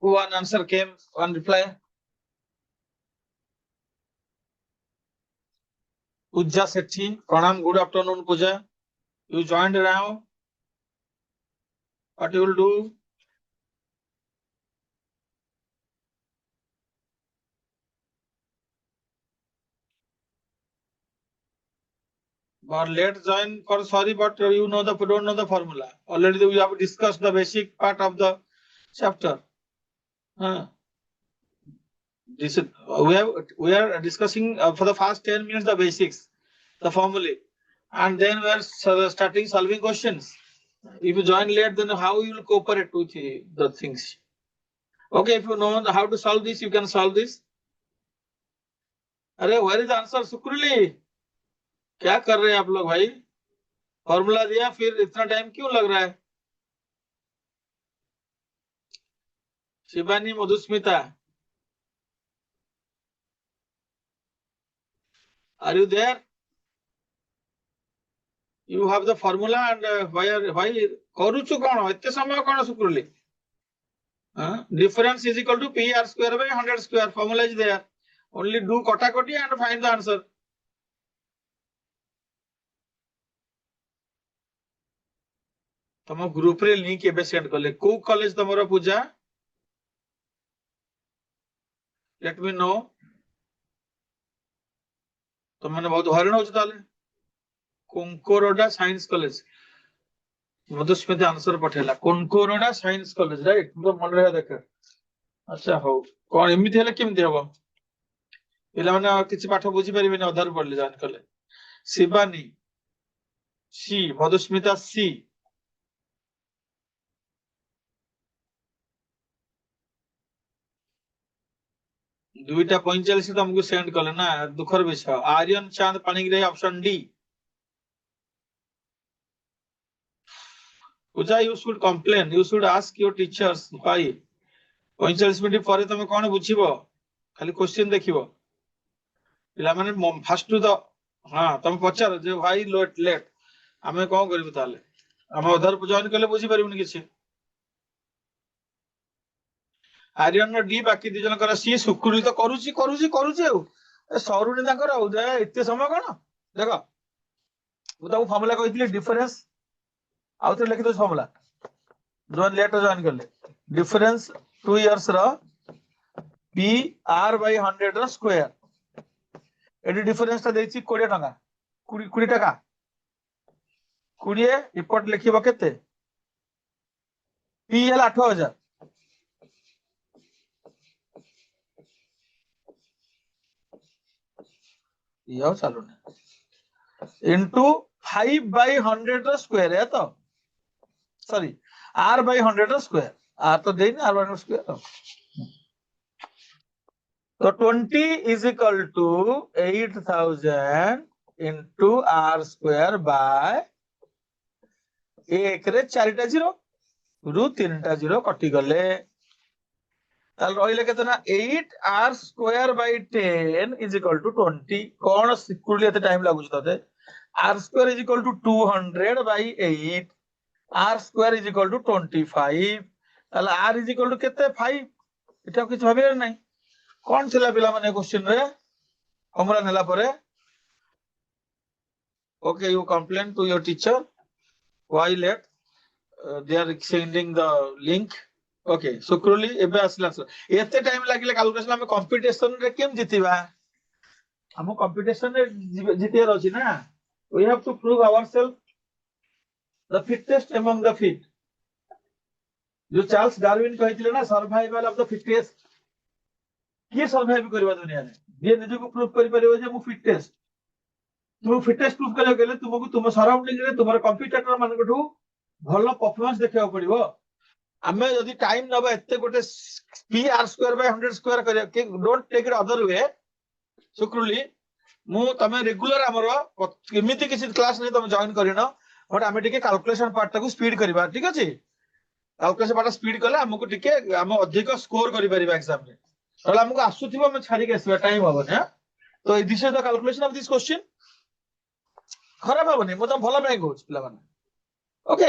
Speaker 1: one answer came one reply Pooja Sethi pranam good afternoon Pooja you joined now what you will do or late join for sorry but you know the don't know the formula already we have discussed the basic part of the chapter this is, we are discussing for the first 10 minutes the basics the formula and then we are starting solving questions if you join late then how you will cooperate with the things okay if you know how to solve this you can solve this अरे where is the answer सुकुरली क्या कर रहे हैं आप लोग भाई formula दिया फिर इतना टाइम क्यों लग रहा है Shivani Madhusmita are you there you have the formula and why करूछु कोन एते समय कोन सुकुरली difference is equal to p r square by 100 square formula is there only do kota koti and find the answer तम ग्रुप रे link एबे send करले को college तमरो Puja let me know तो मैंने बहुत हरण होछ ताले Kankorada science college Madhusmita answer पठेला कोंकोरोडा साइंस कॉलेज राइट तो मन रहा देख अच्छा हो कोन एमिति हेले केमति हबो पिला माने किछि पाठ बुझी परिबेनी अधार पडले जान कले शिवानी सी मधुस्मिता सी दुईटा 45 तुमको सेंड कले ना दुखर विषय Aryan Chand Panigrahi option D Puja you should complain you should ask your teachers भाई 45 मिनिट पर तुम कौन बुझिबो खाली क्वेश्चन देखिबो पिला माने फर्स्ट टू द हाँ तुम पचार जे भाई लेट लेट आमे कौन करिबु ताले हम अधर जॉइन कले बुझी परिबुनी किछि आर्यन डी बाकी दी जन कर सी सुकुरी तो करूची करूची करूची सरुनी तांकर एते समय कोन देखो मु ताऊ फॉर्मूला कहितली डिफरेंस आउ तो लिखि दो फॉर्मूला जो लेट जॉइन करले difference 2 years row P R by 100 रो स्क्वायर एडी डिफरेंस ता देछि 20 टका 20 टका 20 रिपोर्ट लिखिबो केते पी हल 8000 यो चालू ने इनटू 5 बाय 100 रो स्क्वायर है तो सॉरी आर बाय 100 रो स्क्वायर आर तो देइन आर बाय 100 स्क्वायर तो 20 is equal to 8000 into r square by एक रे 4टा जीरो रु 3टा जीरो कटि गले ताल रहिले केतना 8 r square by 10 is equal to 20 कोन सिक्युरली एते टाइम लागु तते r square is equal to 200 by 8 r square is equal to 25 ताल r is equal to केते 5 एटा किछ भाबे नै कौन थिला पिला माने क्वेश्चन रे हमरा नेला परे okay you complain to your teacher why let they are sending the link okay Sukruli एबे असला एते टाइम लागिले कैलकुलेशन हम कंपटीशन रे केम जितिबा हम कंपटीशन रे जितिया रहछि ना we have to prove ourselves the fittest among the fit जो चार्ल्स डार्विन कहिथिले ना सर्वाइवल ऑफ द फिटेस्ट किए सर्वाइव करबा दुनिया रे जे निज को प्रूव करि परिबो जे मु फिटेस्ट तुम फिटनेस प्रूफ करले गेले तुमको तुम सराउंडिंग रे तुमर कंप्यूटर मानकठू भलो परफॉर्मेंस देखियो पड़िबो आमे यदि टाइम नबा एते गोटे P R square by 100 square करे के don't take it other way Sukruli मु तमे रेगुलर हमर केमिति किछि क्लास नै तुम जॉइन करिनो बट आमे टिके कैलकुलेशन पार्ट ताकू स्पीड करिबा ठीक अछि कैलकुलेशन पार्ट स्पीड करले हमको टिके हम अधिक स्कोर करि परिबा एग्जाम रे तला हमको आसुथिबो हम छाडी के आसीबा टाइम हबो ना तो this is the calculation of this question खराब हबनी मु त भलो नै कहूछ पिला माने ओके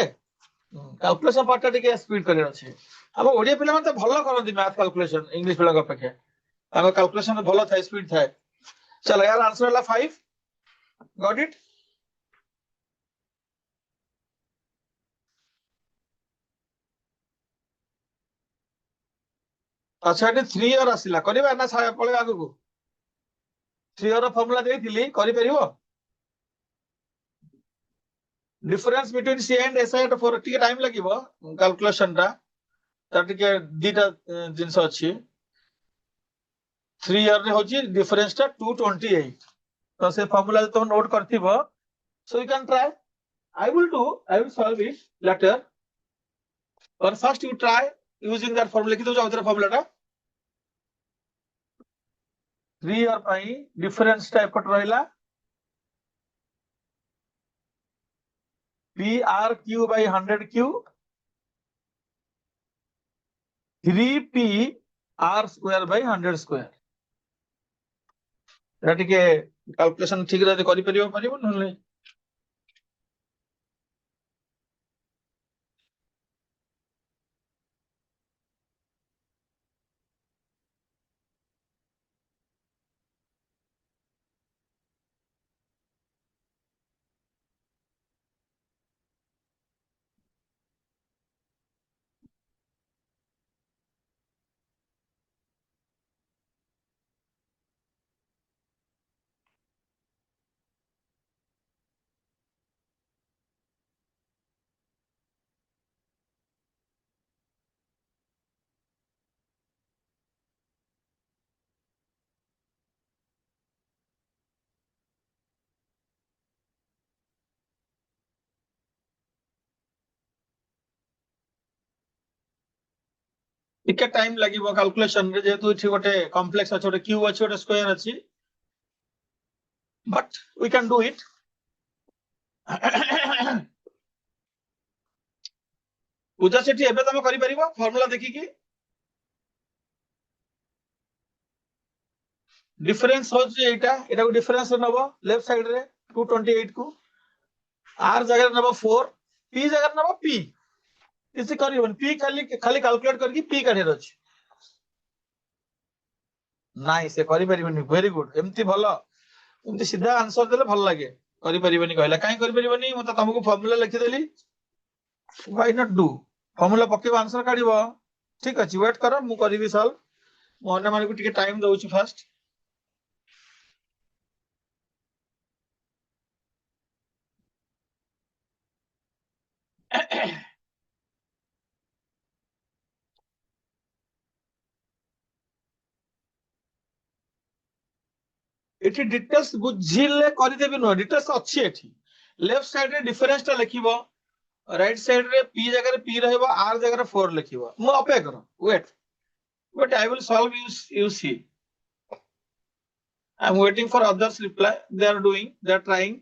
Speaker 1: कैलकुलेशन पार्ट टिके स्पीड करे अछि अब ओडिया पिला माने त भलो करंती मैथ कैलकुलेशन इंग्लिश पिला अपेक्षा ताको कैलकुलेशन भलो थाए स्पीड थाए चलो यार आंसर हला 5 गॉट इट अच्छा एटी 3 इयर आसिला करबा ना पळे आगु को 3 इयर फार्मूला देइथिली करि परिबो difference between C and S एट फॉर टिके टाइम लागिबो कैलकुलेशन ता टिके दीटा जिंस अछि 3 इयर रे होची डिफरेंस ता 228 तो से फार्मूला तुम नोट करथिबो so you can try I will solve it later but first you try using that formula लिखि दो जाउ तेरा फार्मूला ता 3 इयर पई डिफरेंस टा एपट रहिला PRQ by 100Q 3PR square by 100 square एटा टिके कैलकुलेशन ठीक रे करि परिबो परिबो नले टिके टाइम लागिबो कैलकुलेशन रे जेतु छि गोटे कॉम्प्लेक्स अछि गोटे क्यू अछि गोटे स्क्वायर अछि but we can do it Puja Sethi एबे तमे करि परिबो फार्मूला देखि की डिफरेंस होची एटा एटा को डिफरेंस नबो लेफ्ट साइड रे 228 को r जगह नबो 4 p जगह नबो p किसी करिबन p खाली खाली कैलकुलेट करके p काढेर अछि नाइ से करि परिबनी वेरी गुड एम्ति भलो एम्ति सीधा आंसर देले भल लागे करि परिबनी कहला काई करि परिबनी म त तुमको फार्मूला लिखि देली व्हाई नॉट डू फार्मूला पकेबो आंसर काढिबो ठीक अछि वेट करो मु करिवि सॉल्व म अन्य माने को टिके टाइम दउछि फास्ट एठी डिटेल्स बुझिले करि देबि न डिटेल्स अछि एठी लेफ्ट साइड रे डिफरेंस ता लिखिबो राइट साइड रे p जगह रे p रहइबो r जगह रे 4 लिखिबो मु अपे करो wait I will solve you see I am waiting for others reply they are doing they are trying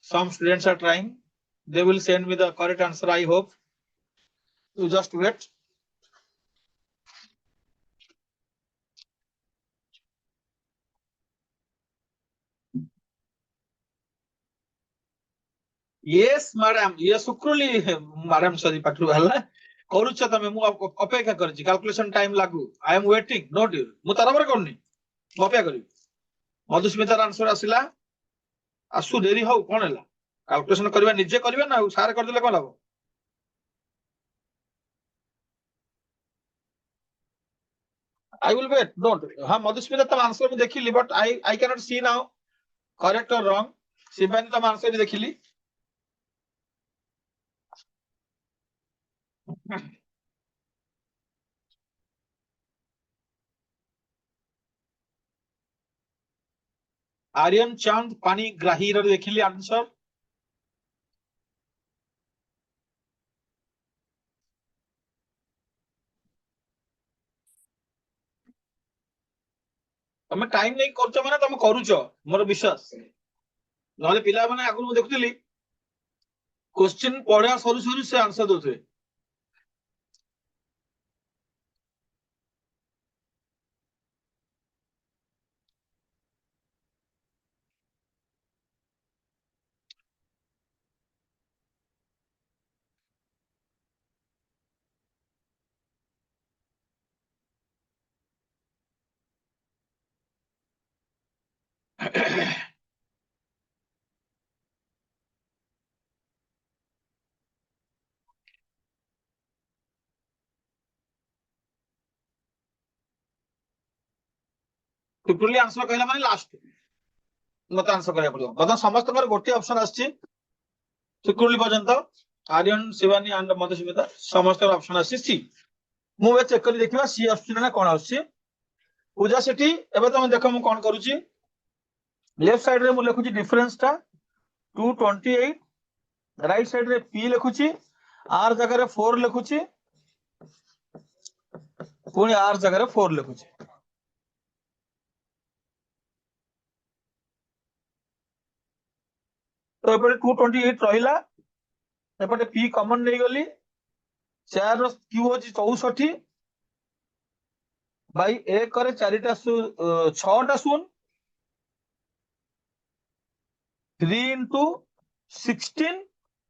Speaker 1: some students are trying they will send me the correct answer I hope you just wait yes madam ये सुक्रुली madam sorry पटरू हल्ला करूछ तमे मु अपेक्षा करछि calculation time लागू आई am waiting note you मु तरबर करनी मु अपेक्षा करी मधुस्मितार आंसर आसिला आसु देरी हो कोन हला कैलकुलेशन करबा निजे करबा ना सारे कर देले कोन लाभ आई विल वेट डोंट हां मधुस्मिता तम आंसर में देखिली but I can not see now correct और रॉन्ग शिवानी तम आंसर भी देखिली आर्यन चांद पानी ग्राही रो देखिली आंसर तमे टाइम नहीं करछ माने तमे करूछ मोर विश्वास नले पिला माने आगु देखुतली क्वेश्चन पढ़ा सरू सरू से आंसर दोथे टोटली आंसर कहला माने लास्ट मत आंसर करिया पड़ो बता समस्त कर गोटे ऑप्शन आछि सिक्योरली पर्यंत आर्यन शिवानी एंड मधुस्मिता समस्त ऑप्शन आछि सी मु वे चेक करी देखिबा सी ऑप्शन ना कोन आछि पूजा सेठी एबे तुम देखो मु कोन करूची लेफ्ट साइड रे मु लिखुची डिफरेंस ता 228 राइट साइड रे p लिखुची r जगह रे 4 लिखुची पुनी r जगह रे 4 लिखुची तो एपटे 228 रहिला एपटे p कॉमन नहीं गली 4 रो q होची 64 बाई 1 करे 4 टा 6 टा शून 3 into 16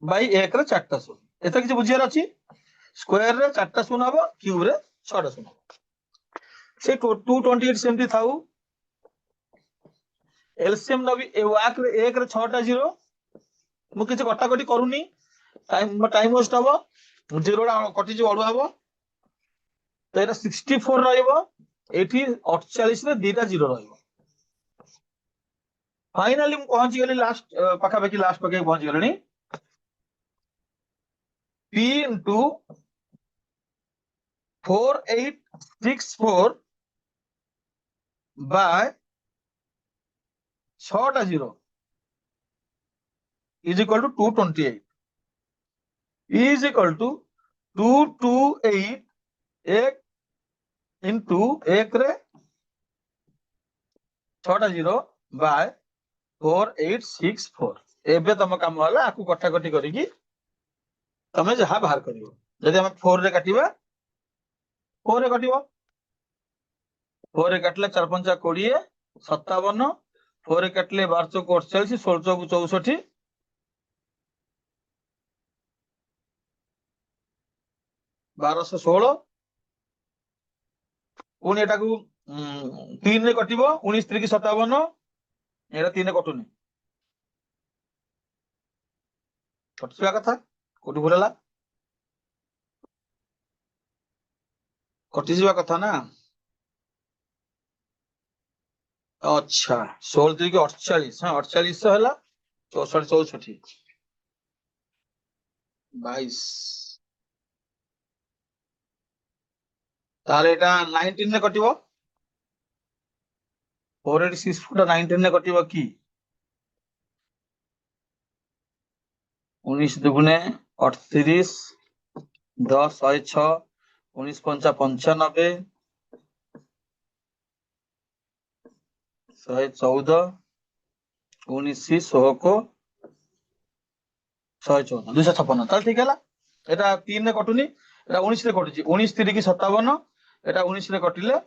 Speaker 1: बाई 1 रे 4 टा शून एता किछ बुझियार अछि स्क्वायर रे 4 टा शून हबो क्यूब रे 6 टा शून से 228 सेमती थाउ एलसीएम नबी ए वाक रे 1 रे 6 टा 0 मु किछ कटा कटी करूनी टाइम वेस्ट हबो 0 टा कटि जे बडु हबो तो एटा 64 रहइबो एठी 48 रे 2 टा 0 रहइबो फाइनली मु पहुंच गेली लास्ट पाखा पाखी लास्ट पके पहुंच गेलनी p into 4864 by 6 टा 0 is equal to 228 is equal to 228 1 into 1 रे 6 टा 0 by 4864 एबे तम काम होला आकु कटा कटी करिकी तमे जहा बाहर करिवो जदि हम 4 रे काटिबा 4 रे काटिबो 4 रे काटले 4 5 20 57, 4 काटले 12 चौक 48, 16 चौक 64, 1216 पुणी एटा को 3 रे कटिबो 19 3 57 एटा 3 रे कटुनी कटिवा कथा कोठी भूल होला कटि जीवा कथा ना अच्छा 16 3 के 48 हां 48 होला 64 64 22 ताले एटा 19 रे कटिबो 486 फुट 19 रे कटिबो की 19 दुगुने 38 10 106 19 पंचा 95 114 19 16 को 114 256 ताल ठीक है एटा 3 रे कटुनी एटा 19 रे कटुची 19 3 की 57 एटा 19 रे कटिले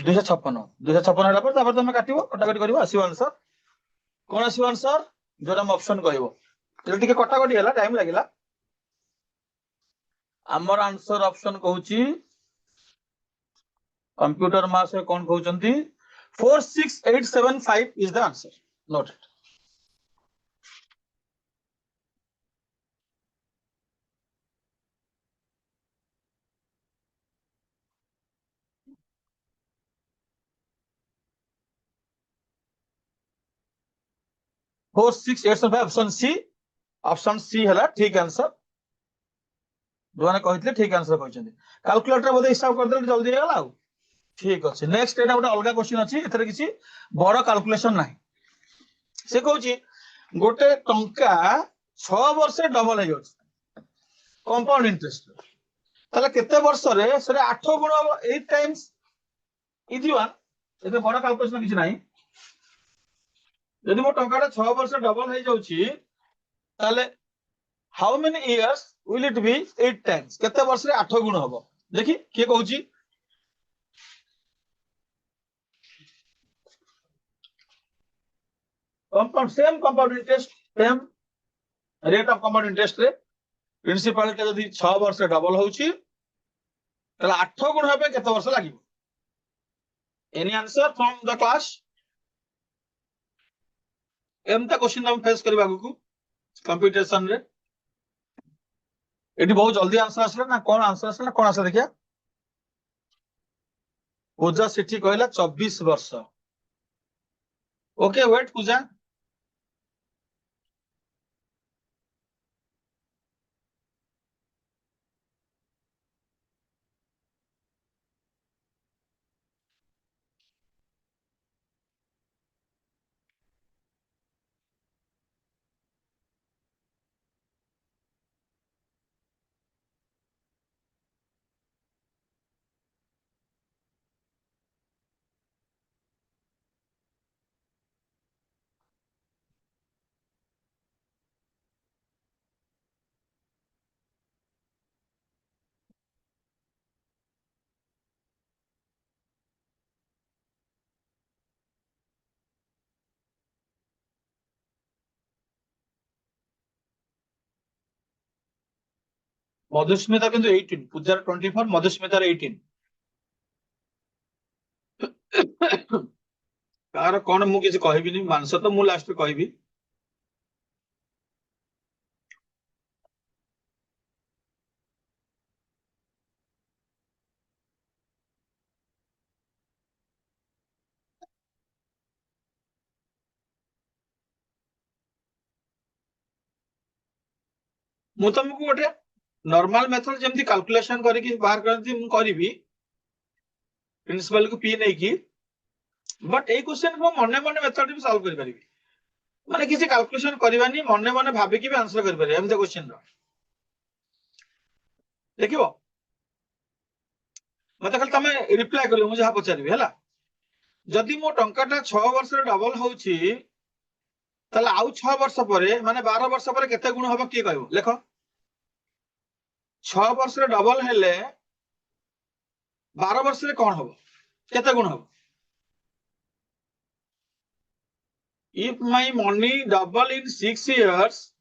Speaker 1: 256 256 होला पर तापर तमे काटिबो कटाकटी करबो आसीबो आंसर कोन आसीबो आंसर जोटा हम ऑप्शन कहबो एटा टिके कटाकटी होला टाइम लागिला हमर आंसर ऑप्शन कहूची कंप्यूटर मास रे कोन कहउचंती 46875 is the answer noted 46875 option C हला ठीक आंसर जोने कहितले ठीक आंसर कहचंती कैलकुलेटर बोधे हिसाब कर दे जल्दी हे गला ठीक अछि नेक्स्ट एटा गोटे अलगा क्वेश्चन अछि एथरे किछि बड़ कैलकुलेशन नाही से कहउची गोटे टंका 6 वर्ष डबल हे जाउछ कंपाउंड इंटरेस्ट ताले केते वर्ष रे सरे 8 गुण 8 टाइम्स इजी वन एते बड़ कैलकुलेशन किछि नाही यदि मो टंका 6 वर्ष डबल हे जाउची ताले how many years will it be 8 times केते वर्ष रे 8 गुण हबो देखि के कहउची compound interest same rate of compound interest रे प्रिंसिपल के यदि 6 वर्ष डबल होउची तले 8 गुण हबे केते वर्ष लागिबो any answer from the class एमता क्वेश्चन हम फेस करबा को कंप्यूटेशन रे एटी बहुत जल्दी आंसर आसला ना कोन आंसर आसला कोन आसला देखिया पूजा सेठी कहला 24 वर्ष ओके वेट पूजा मधुस्मिता किंतु 18 पूजार 24 मधुस्मितार 18 कार कोन मु किछ कहबिनी मानस तो मु लास्ट पे कहबी मु तुमको गोटे नॉर्मल मेथड जेमती कैलकुलेशन करके बाहर करती मु करबी प्रिंसिपल को पी नहीं की बट ए क्वेश्चन को मने मने मेथड भी सॉल्व कर परिबी माने किसी कैलकुलेशन करबानी मने मने भाबी की भी आंसर कर परिबी एमते क्वेश्चन रो देखिबो मते खाली तमे रिप्लाई करियो मु जहा पचारिबी हला जदि मो टंकाटा 6 वर्ष रे डबल होउची ताले आउ 6 वर्ष परे माने 12 वर्ष परे केते गुण होबो की कहबो लेखो 6 वर्ष रे डबल हेले 12 वर्ष रे कोन होबो केते गुण होबो If my money double in 6 years,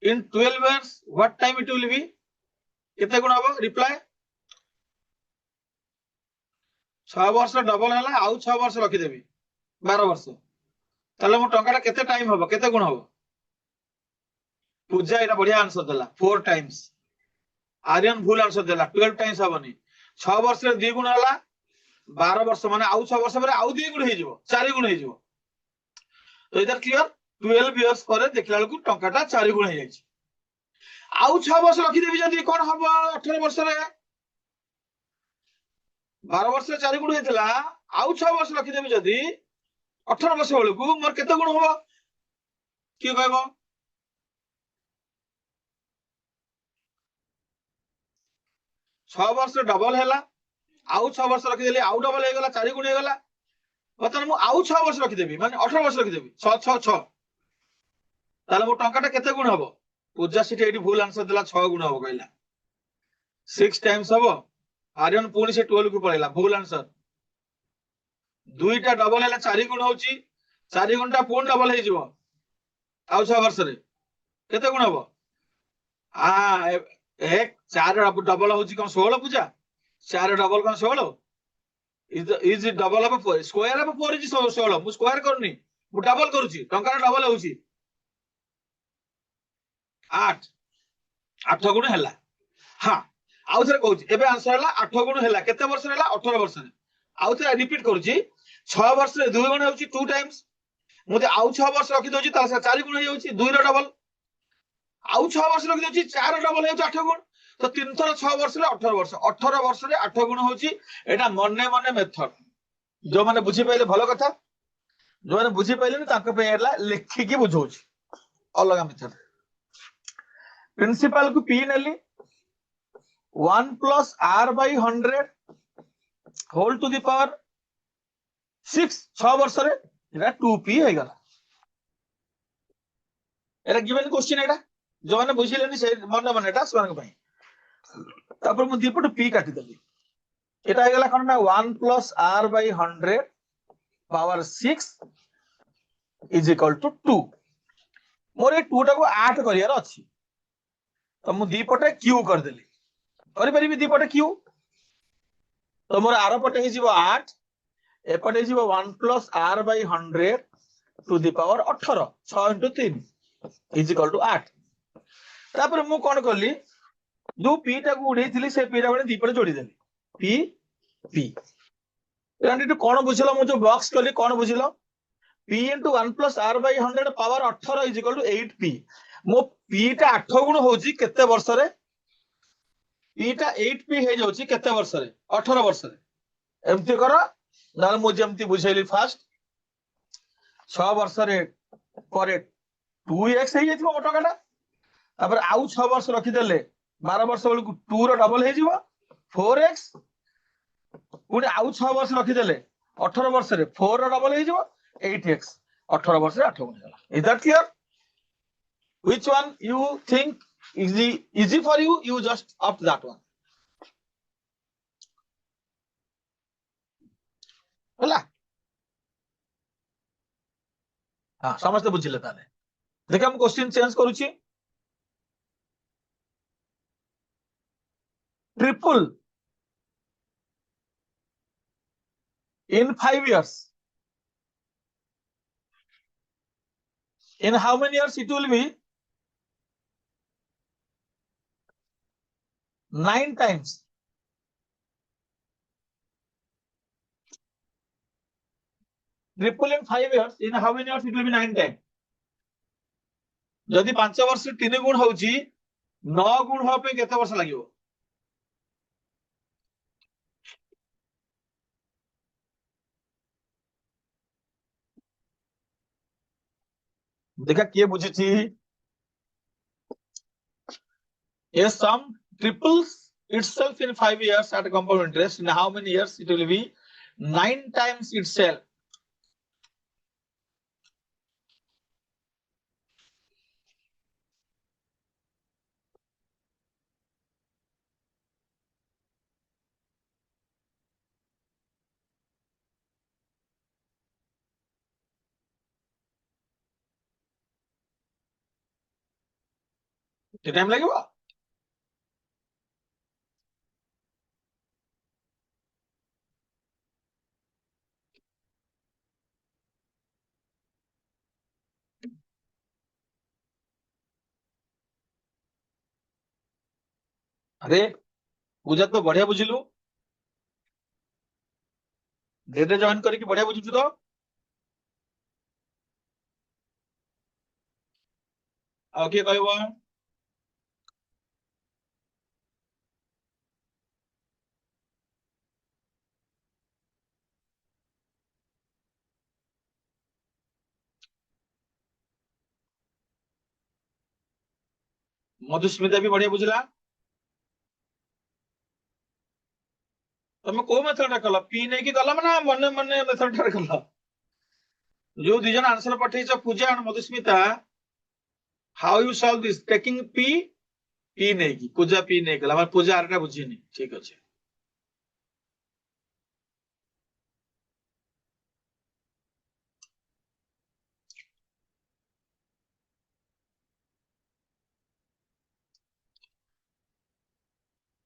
Speaker 1: in 12 years, what time it will be? केते गुण हबो? Reply. 6 वर्ष डबल हैला आउ 6 वर्ष रखी देबी 12 वर्ष ताले मो टंकाटा केते टाइम हबो केते गुण हबो? पूजा एटा बढ़िया आंसर देला 4 टाइम्स। आर्यन भूल आंसर देला 12 टाइम्स हबनी 6 वर्ष रे 2 गुण हैला 12 वर्ष माने आउ 6 वर्ष परे आउ 2 गुण हे जिवो 4 गुण हे जिवो। तो इधर क्लियर 12 इयर्स परे देखला लकु टंकाटा 4 गुण हे जायछि। आउ 6 वर्ष रखी देबी जदी कोन हबो 18 वर्ष रे 12 वर्ष रे 4 गुण हेतला आउ 6 वर्ष रखी देबी जदी 18 वर्ष बेलकु मोर केते गुण हबो की कहबो? 6 वर्ष डबल हैला आउ 6 वर्ष रखी देली आउ डबल हे गेला 4 गुण हे गेला बतन मु आउ 6 वर्ष रखी देबी माने 18 वर्ष रखी देबी 6 6 6 ताले मो टंकाटा केते गुण हबो? पूजा सिटी एडी भूल आंसर देला 6 गुण हबो कहला 6 टाइम्स हबो। आर्यन पूरी से 12 को पळेला भूल आंसर। दुईटा डबल हैला 4 गुण होची 4 गुणटा पूर्ण डबल हे जिवो आउ 6 वर्ष रे केते गुण हबो? एक 4 डबल होची कोन 16 पूजा 4 double cone 16 is double of 4 square of 4 is 16 मु स्क्वायर करनी मु डबल करूची टंका डबल होची 8 8 गुण हैला। हां आउ थरे कहूची एबे आंसर हैला 8 गुण हैला केते वर्ष हैला 18 वर्ष रे आउ थरे रिपीट करूची 6 वर्ष रे 2 गुण होची 2 टाइम्स मुते आउ 6 वर्ष रखि दोची तार 4 गुण हे होची 2 रो डबल आउ 6 वर्ष रखि दोची 4 डबल हे 8 गुण तो 3 थर 6 वर्ष रे 18 वर्ष रे 8 गुण होची एटा मने मने मेथड जो माने बुझी पाइले भलो कथा जो माने बुझी पाइले नि ताके पे हैला लिखि की बुझौची अलगा मेथड प्रिंसिपल को P Nelly 1 plus r by 100 whole to the power 6 6 वर्ष रे एटा 2p हे गला एटा गिवन क्वेश्चन एटा जो माने बुझिलेनी से मन मन एटा स्मरण पई तापर मु दीपट p काटी देली एटा हे गला कोन ना 1 plus r by 100 power 6 is equal to 2 मोर ए 2 टा को 8 करियार अछि तो मु दीपटे q कर देली करि परिबी दीपटे q तो मोर आर पटे हे जीवो 8 एपटे जीवो 1 plus r by 100 to the power 18 6 into 3 is equal to 8 तापर मु कोन करली जो p टा को उडैथिली से p टा बने दीपटे जोडी देली p एंड इट कोन बुझिलो मु जो बॉक्स करली कोन बुझिलो p into 1 plus r by 100 power 18 is equal to 8p मो p टा 8 गुण होची केते वर्ष रे p टा 8p हे जाउची केते वर्ष रे 18 वर्ष रे एमती करो नाल मु जेमती बुझैली फास्ट 6 वर्ष रे परे 2x हे जेथिबो मोटकाटा तापर आउ 6 वर्ष रखि देले 12 वर्ष बेलकु 2 रो डबल हे जिवो 4x पुनी आउ 6 वर्ष रखि देले 18 वर्ष रे 4 रो डबल हे जिवो 8x 18 वर्ष रे 8 गुण होला is that clear which one you think easy for you you just opt that one होला हां समझते बुझिले ताने देखा हम क्वेश्चन चेंज करूची triple in 5 years in how many years it will be 9 times triple in 5 years in how many years it will be 9 times जदि 5 वर्ष 3 गुण होची 9 गुण हो पे केते वर्ष लागिवो देखा के बुझिची a sum triples itself in 5 years at compound interest in how many years it will be 9 times itself time लगे अरे पूजा तो बढ़िया बुझिलु डेरे जॉइन करके बढ़िया बुझुଛୁ तो ଆଉ କିଏ କହିବ ମଧୁସ୍ମିତା ବି ବଢିଆ ବୁଝିଲା ତମେ କୋଉ ମେଥଡ ଟା କଲ ପି ନେଇକି କଲ ନା ମନେ ମନେ ମେଥଡ ଟା କଲ ଯୋଉ ଦି ଜଣ ଆନ୍ସର ପଠେଇଛ ପୂଜା ଆଉ Madhusmita how you solve this taking P ନେଇକି ପୂଜା ପି ନେଇକି କଲା ମାନେ ପୂଜା ଆରଟା ବୁଝିନି ଠିକ ଅଛି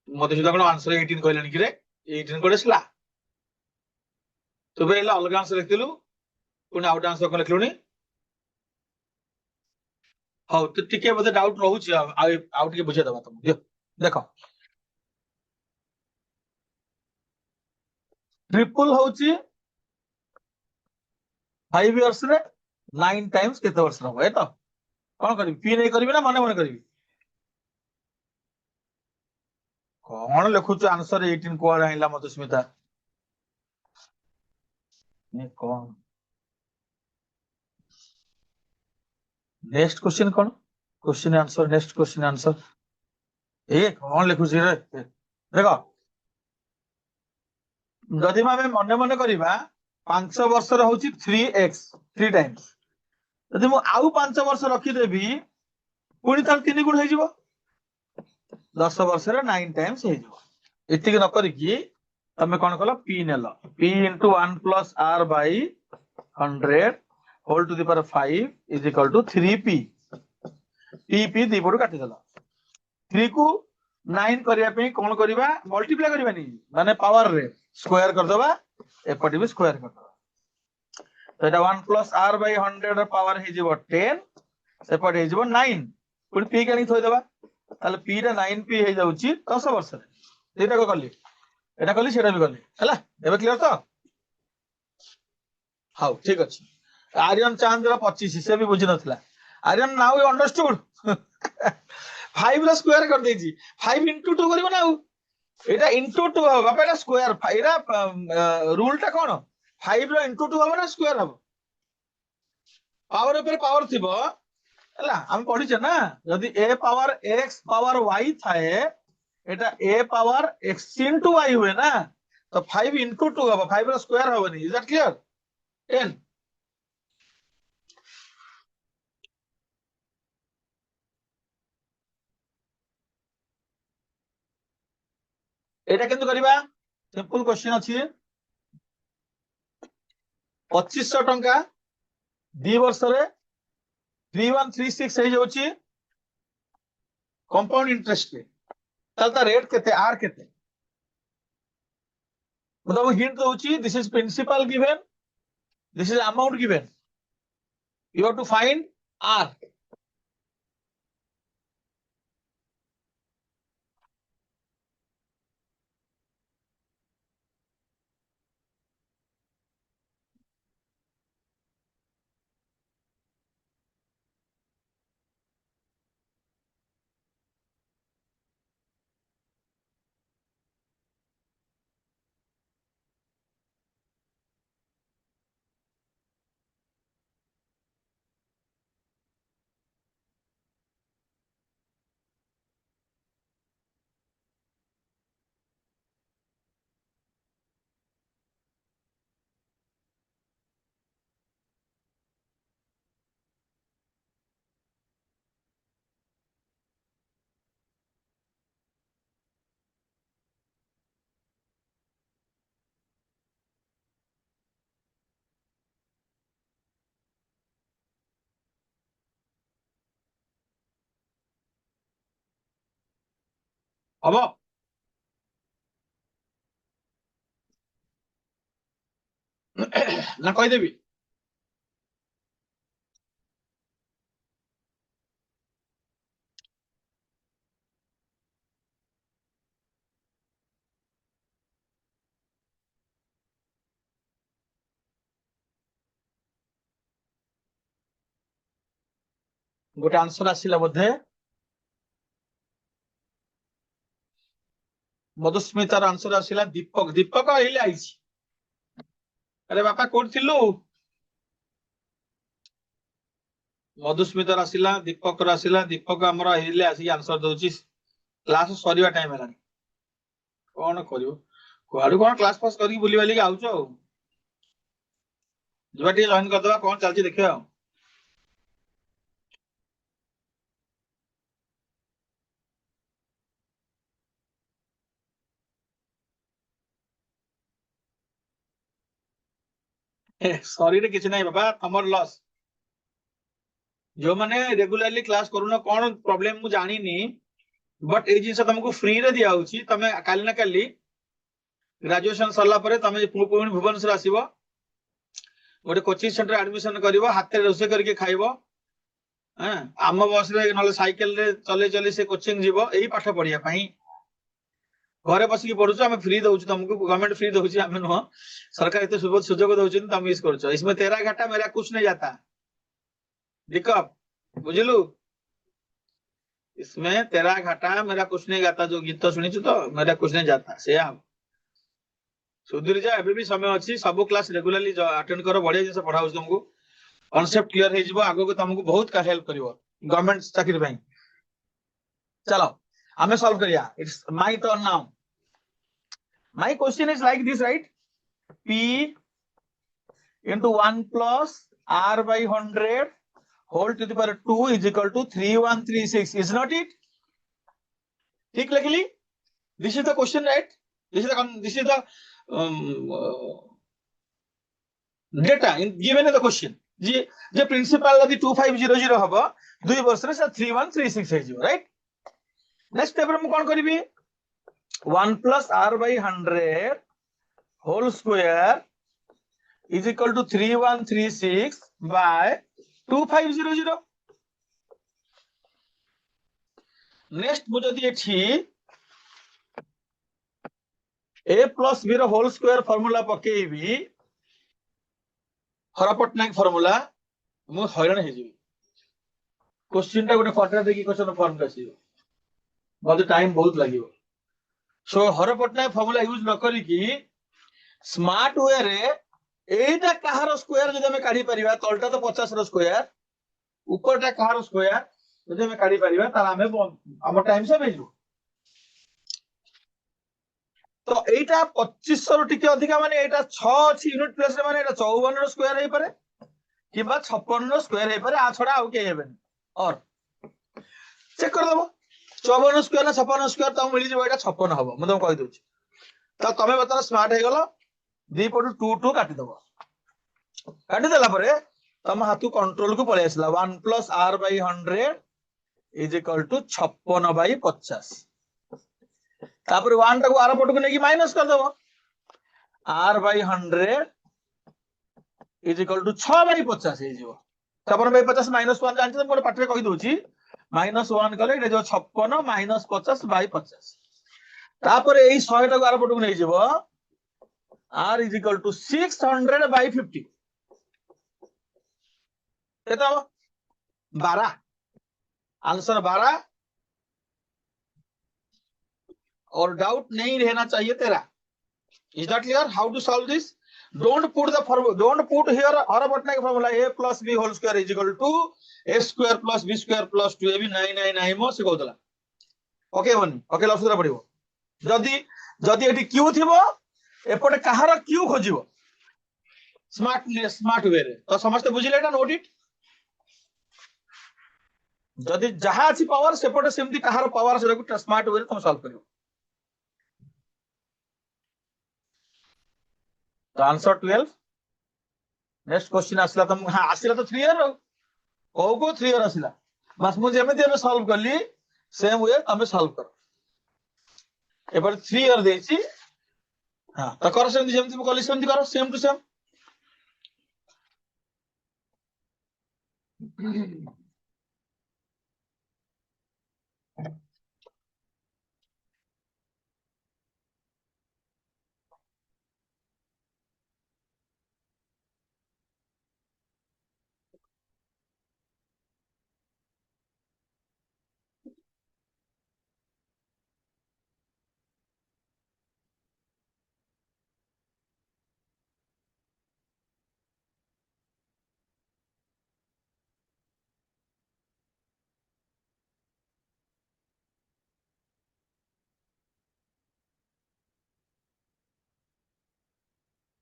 Speaker 1: ମଧୁସ୍ମିତା କଣ ଆନ୍ସର 18 କହିଲାଣି କିରେ 18 କୋଡେ ଆସିଲା ତୁ ବି ହେଲା ଅଲଗା ଆନ୍ସର ଲେଖିଥିଲୁ ପୁଣି ଆଉ ଗୋଟେ ଆନ୍ସର କଣ ଲେଖିଲୁଣି ହଉ ତ ଟିକେ ବୋଧେ ଡାଉଟ ରହୁଛି ଆଉ ଟିକେ ବୁଝେଇଦବା ତମକୁ ଦିଅ ଦେଖ ट्रिपल हूँ 5 इयर्स रे 9 टाइम्स केते वर्ष हम ए तो कौन करी पी नहीं करी ना मने मने करी कौन लिखुଛୁ आंसर 18 कोड आइला मधुस्मिता ये कौन नेक्स्ट क्वेश्चन कौन question answer next question answer A कौन लिखुଛି रे देखो जदि आम मने मने करवा 5 वर्ष हूँ 3x 3 टाइम्स जदि मु आउ 5 वर्ष रखिदेवी पुणी तार 3 गुण हो 10 वर्ष 9 टाइम्स एतिक न करिकी तमे कौन कल पी नेल P into 1 plus R by 100 whole to the power 5 is equal to 3p P दी पटू काटिदेल 3 को 9 करने कौन करवा मल्टीप्लाई करवानी माने पावर रे स्क्वायर करदबा एपटे भी स्क्वायर करदबा तो এটা 1 प्लस आर बाई 100 पावर हो 10 सेपटे हो 9 पुणी पी के थोदेबा ताले पी रे 9p हो जाउची 10 वर्ष रे एटा को कली एटा कली सेटा भी कली हैला एबे क्लियर तो हाउ ठीक अछि आर्यन चांद्र 25 से भी बुझी नथिला आर्यन नाउ यू अंडरस्टूड 5 ला स्क्वायर कर देजी 5 into 2 करबो ना एटा into 2 हो बापा एटा स्क्वायर एटा रूल टा कोन 5 रो into 2 हो ना स्क्वायर हो पावर ऊपर पावर थिबो हैला हम पढिछ ना यदि a power x power y थाए एटा a power x into y हुए ना तो 5 into 2 हो 5 रो स्क्वायर होबनी इज दैट क्लियर 10 एटा केंतु करबा सिंपल क्वेश्चन अछि 2500 टंका 2 वर्ष रे 3136 हो जाउची कंपाउंड इंटरेस्ट पे तालता रेट केते आर केते मतलब हिंट दोउची this is principal given this is amount given you have to find R हम ना कहीदेवी गोटे आंसर आसला बोधे मधुस्मितार आंसर आसला दीपक दीपक अहिले आइछि अरे बापा कोड थिलु मधुस्मितार आसला दीपक आसला दीपक हमर अहिले आसी आंसर दउछि क्लास सरीवा टाइम हेलानी कोन करियो कुआडू कोन क्लास पास करी बुली वाली के आउछो जबा टी जॉइन कर दवा कोन चलछि देखियो सॉरी रे किछ नाही बाबा हमर लॉस जो माने रेगुलरली क्लास करूना कोन प्रॉब्लम मु जानी नी बट ए जिंस तुमको फ्री रे दिया होछि तमे काली ना काली ग्रेजुएशन सरला परे तमे पुणी भुवनेश्वर आसीबो गोटे कोचिंग सेंटर एडमिशन करिवो हाथे रोसे करके खाइबो हां आम बस रे नले साइकिल रे चले चले से कोचिंग जीवो एही पाठ पढिया पई घरे बसिकी पढुछ हम फ्री दउछ तुमको गवर्नमेंट फ्री दउछ हम न सरकार इते सुযোগ दउछ तुम मिस करछ इसमें तेरा घाटा मेरा कुछ नहीं जाता दिक्कत बुझलु इसमें तेरा घाटा मेरा कुछ नहीं जाता जो गीत सुनी तो मेरा कुछ नहीं जाता से आप सुधीर जा एबे भी समय अछि सब क्लास रेगुलरली अटेंड करो बढ़िया जैसे पढ़ाउ तुमको कांसेप्ट क्लियर हे जिवो आगो को तुमको बहुत का हेल्प करिवो गवर्नमेंट चाकरी भाई चलो हमें सॉल्व करिया it's my turn now my question is like this right p into 1 plus r by 100 whole to the power 2 is equal to 3136 is not it ठीक लिखली this is the question right this is the data in given in the question जे principal यदि 2500 हबो 2 वर्ष रे 3136 हे जिवो right next step रे हम कोन करबी 1 plus r by 100 whole square is equal to 3136 by 2500 next मु जदि एठी a plus b रो होल स्क्वायर फार्मूला पकेइबी हरपटनायक फार्मूला मु हैरान हे जिवि क्वेश्चन टा गोटे फटा देखि क्वेश्चन फॉर्म कसियो बहुत टाइम बहुत लागियो सो हरपटनायक फार्मूला यूज न करी की स्मार्ट वे रे एटा कहार स्क्वायर जदि हमें काढी परिबा तलटा तो 50 रो स्क्वायर ऊपरटा कहार स्क्वायर जदि हमें काढी परिबा त हमें हम टाइम से भेजू तो एटा 2500 रो टिके अधिका माने एटा 6 अछि यूनिट प्लेस रे माने एटा 54 रो स्क्वायर हे पारे किबा 56 रो स्क्वायर हे पारे आ छोडा आउ के हेबन और चेक कर दबो 54 रो स्क्वायर ना 56 रो स्क्वायर त मिली जेबो एटा 56 हबो म तुम कहि दोछ त तमे बता स्मार्ट हे गेलो दी पटु 2 2 काटी दबो काटी देला परे तम हाथु कंट्रोल को पळे आसला 1 plus r by 100 is equal to 56 by 50 तापर 1 टाको आर पटको नेकी माइनस कर दबो r by 100 is equal to 6 by 50 हे जिवो तापर by 50 minus 1 जानछ मोर पाठरे कहि दोछि minus 1 कले ए जो 56 minus 50 by 50 तापर एई 100 टाको आर पटको नै जिवो r is equal to 600 by 50 केता 12 आंसर 12 और डाउट नहीं रहना चाहिए तेरा is that clear how to solve this don't put here हरपटनायक formula a plus b whole square is equal to a square plus b square plus 2ab 999 मो से कहतला okay बनी ओके लसुरा पड़िबो जदी एटी q थिबो एपटे कहार q खोजिबो स्मार्ट वे रे तो समस्त बुझिले एटा note it जदी जहा अछि पावर सेपटे सेमती कहार पावर से स्मार्ट वे रे तुम सॉल्व करियो तो आंसर 12 नेक्स्ट क्वेश्चन आसला तुम हां आसला तो 3 इयर को 3 इयर आसला बस मु जेमे सॉल्व करली सेम वे तुम सॉल्व करो এবার 3 আর দিয়েছি। হ্যাঁ, তা করো সেমতি, যেমতি ମୁଁ କଲି ସେମତି କର, same to same.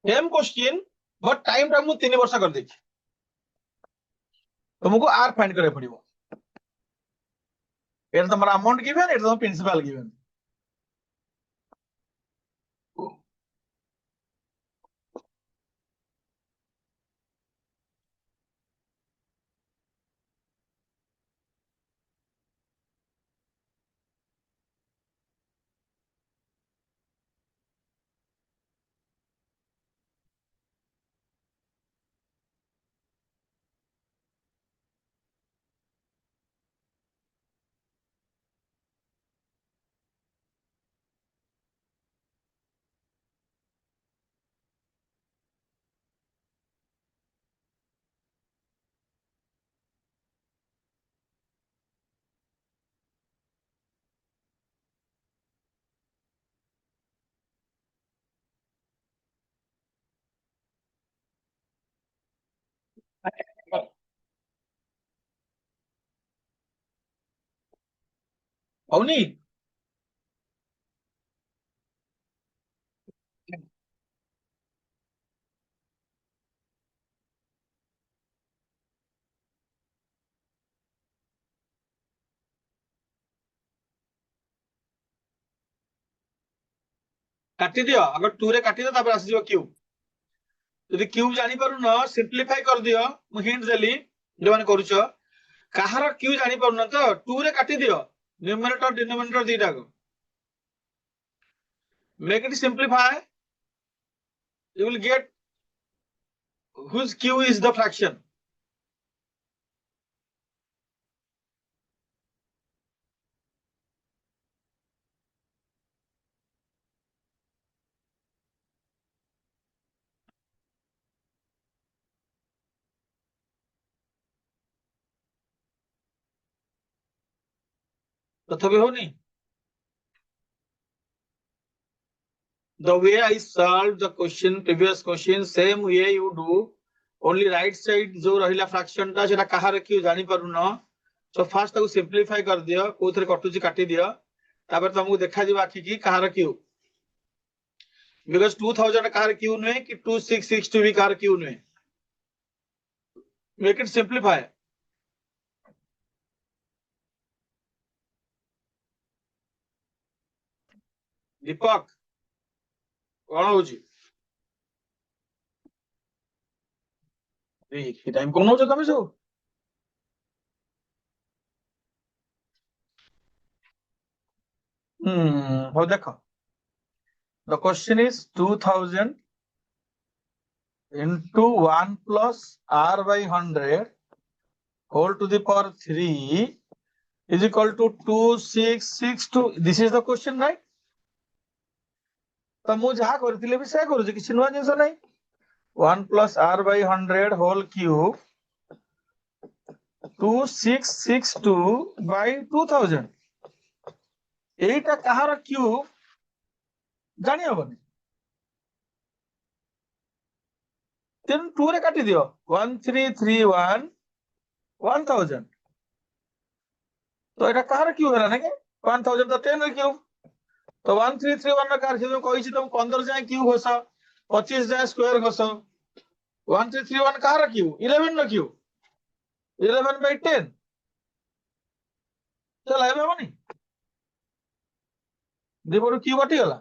Speaker 1: Same question but time टा ମୁଁ 3 ବର୍ଷ କରିଦେଇଛି। तुमको आर फाइंड କରିବାକୁ ପଡିବ। এটা তোমার अमाउंट गिवन, এটা তোমার प्रिंसिपल गिवन। ହଉନି? କାଟି ଦିଅ, ଆଗ 2 ରେ କାଟି ଦିଅ, ତାପରେ ଆସିଯିବ କ୍ୟୁ। ଯଦି କ୍ୟୁ ଜାଣି ପାରୁନ ସିମ୍ପ୍ଲିଫାଇ କରିଦିଅ, ମୁଁ ହିଣ୍ଟ ଦେଲି ଯୋଉମାନେ କରୁଛ। କାହାର କ୍ୟୁ ଜାଣି ପାରୁନ ତ 2 ରେ କାଟି ଦିଅ, ନ୍ୟୁମରେଟର ଡିନୋମିନେଟର ଦିଟାକୁ। Make it simplify, you will get whose q is the fraction. तथापि होनी। The way I solved the question, previous question, same way you do, only right side जो रहिला fraction टा सेटा काहार q जानि पारुनो। So first ताको simplify कर दियो, कोथरे कटुची काटी दियो, तापर तुमको देखा जिबा आखि की काहार q। Because 2000 काहार q नुहे कि 2662 भी काहार q नुहे। Make it simplify. दीपक कौन होची? ए टाइम कोन होचो तमे सब? हो देखो। The question is 2000 into 1 plus r by 100 whole to the power 3 is equal to 2662. This is the question, right? तो मु जहा करथिले भी से करू किछि नुवा जिंस नै। 1 plus r by 100 whole cube 2662 by 2000 Etah Kahar cube जानि हबनी। तेन 2 रे काटी दियो 1331 1000। तो एटा कहार क्यूब हला नै के 1000 तो 10 रे क्यूब। तो 1331 कार से कहि छी तुम 15 जाय क्यूब घस, 25 जाय स्क्वायर घस। 1331 कहार क्यूब 11 नो क्यूब 11 by 10 चला एबे हबनी। दिबोर क्यूब कटि गला।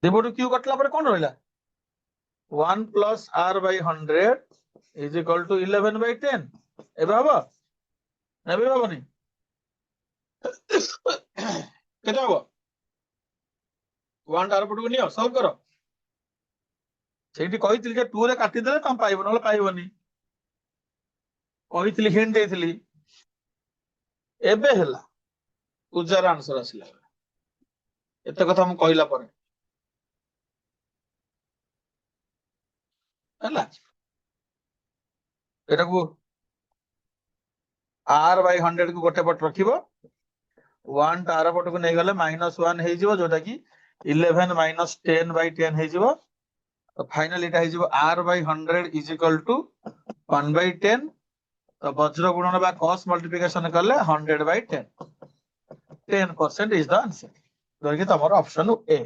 Speaker 1: दिबोर क्यूब कटला पर कोन रहला 1 plus r by 100 is equal to 11 by 10 ଏବେ ହବ ଏବେ ହବନି କେତେ ହବ 1 ଟାର ପଟକୁ ନିଅ ସଲ୍ଭ କର ସେଇଠି କହିଥିଲି ଯେ 2 ରେ କାଟିଦେଲେ ତମ ପାଇବ ନହେଲେ ପାଇବନି କହିଥିଲି ହିଣ୍ଟ ଦେଇଥିଲି ଏବେ ହେଲା ପୂଜାର ଆନ୍ସର ଆସିଲା ଏତେ କଥା ମୁଁ କହିଲା ପରେ ହେଲା ଏଟାକୁ r by 100 को गोटे पट रखिबो 1 टा आर पट को नै गले -1 हे जिवो जोटा की 11 minus 10 by 10 हे जिवो तो फाइनली एटा हे जिवो r by 100 is equal to 1 by 10 तो वज्र गुणन बा cos multiplication करले 100 by 10 10% is the answer दोगे तमरो option A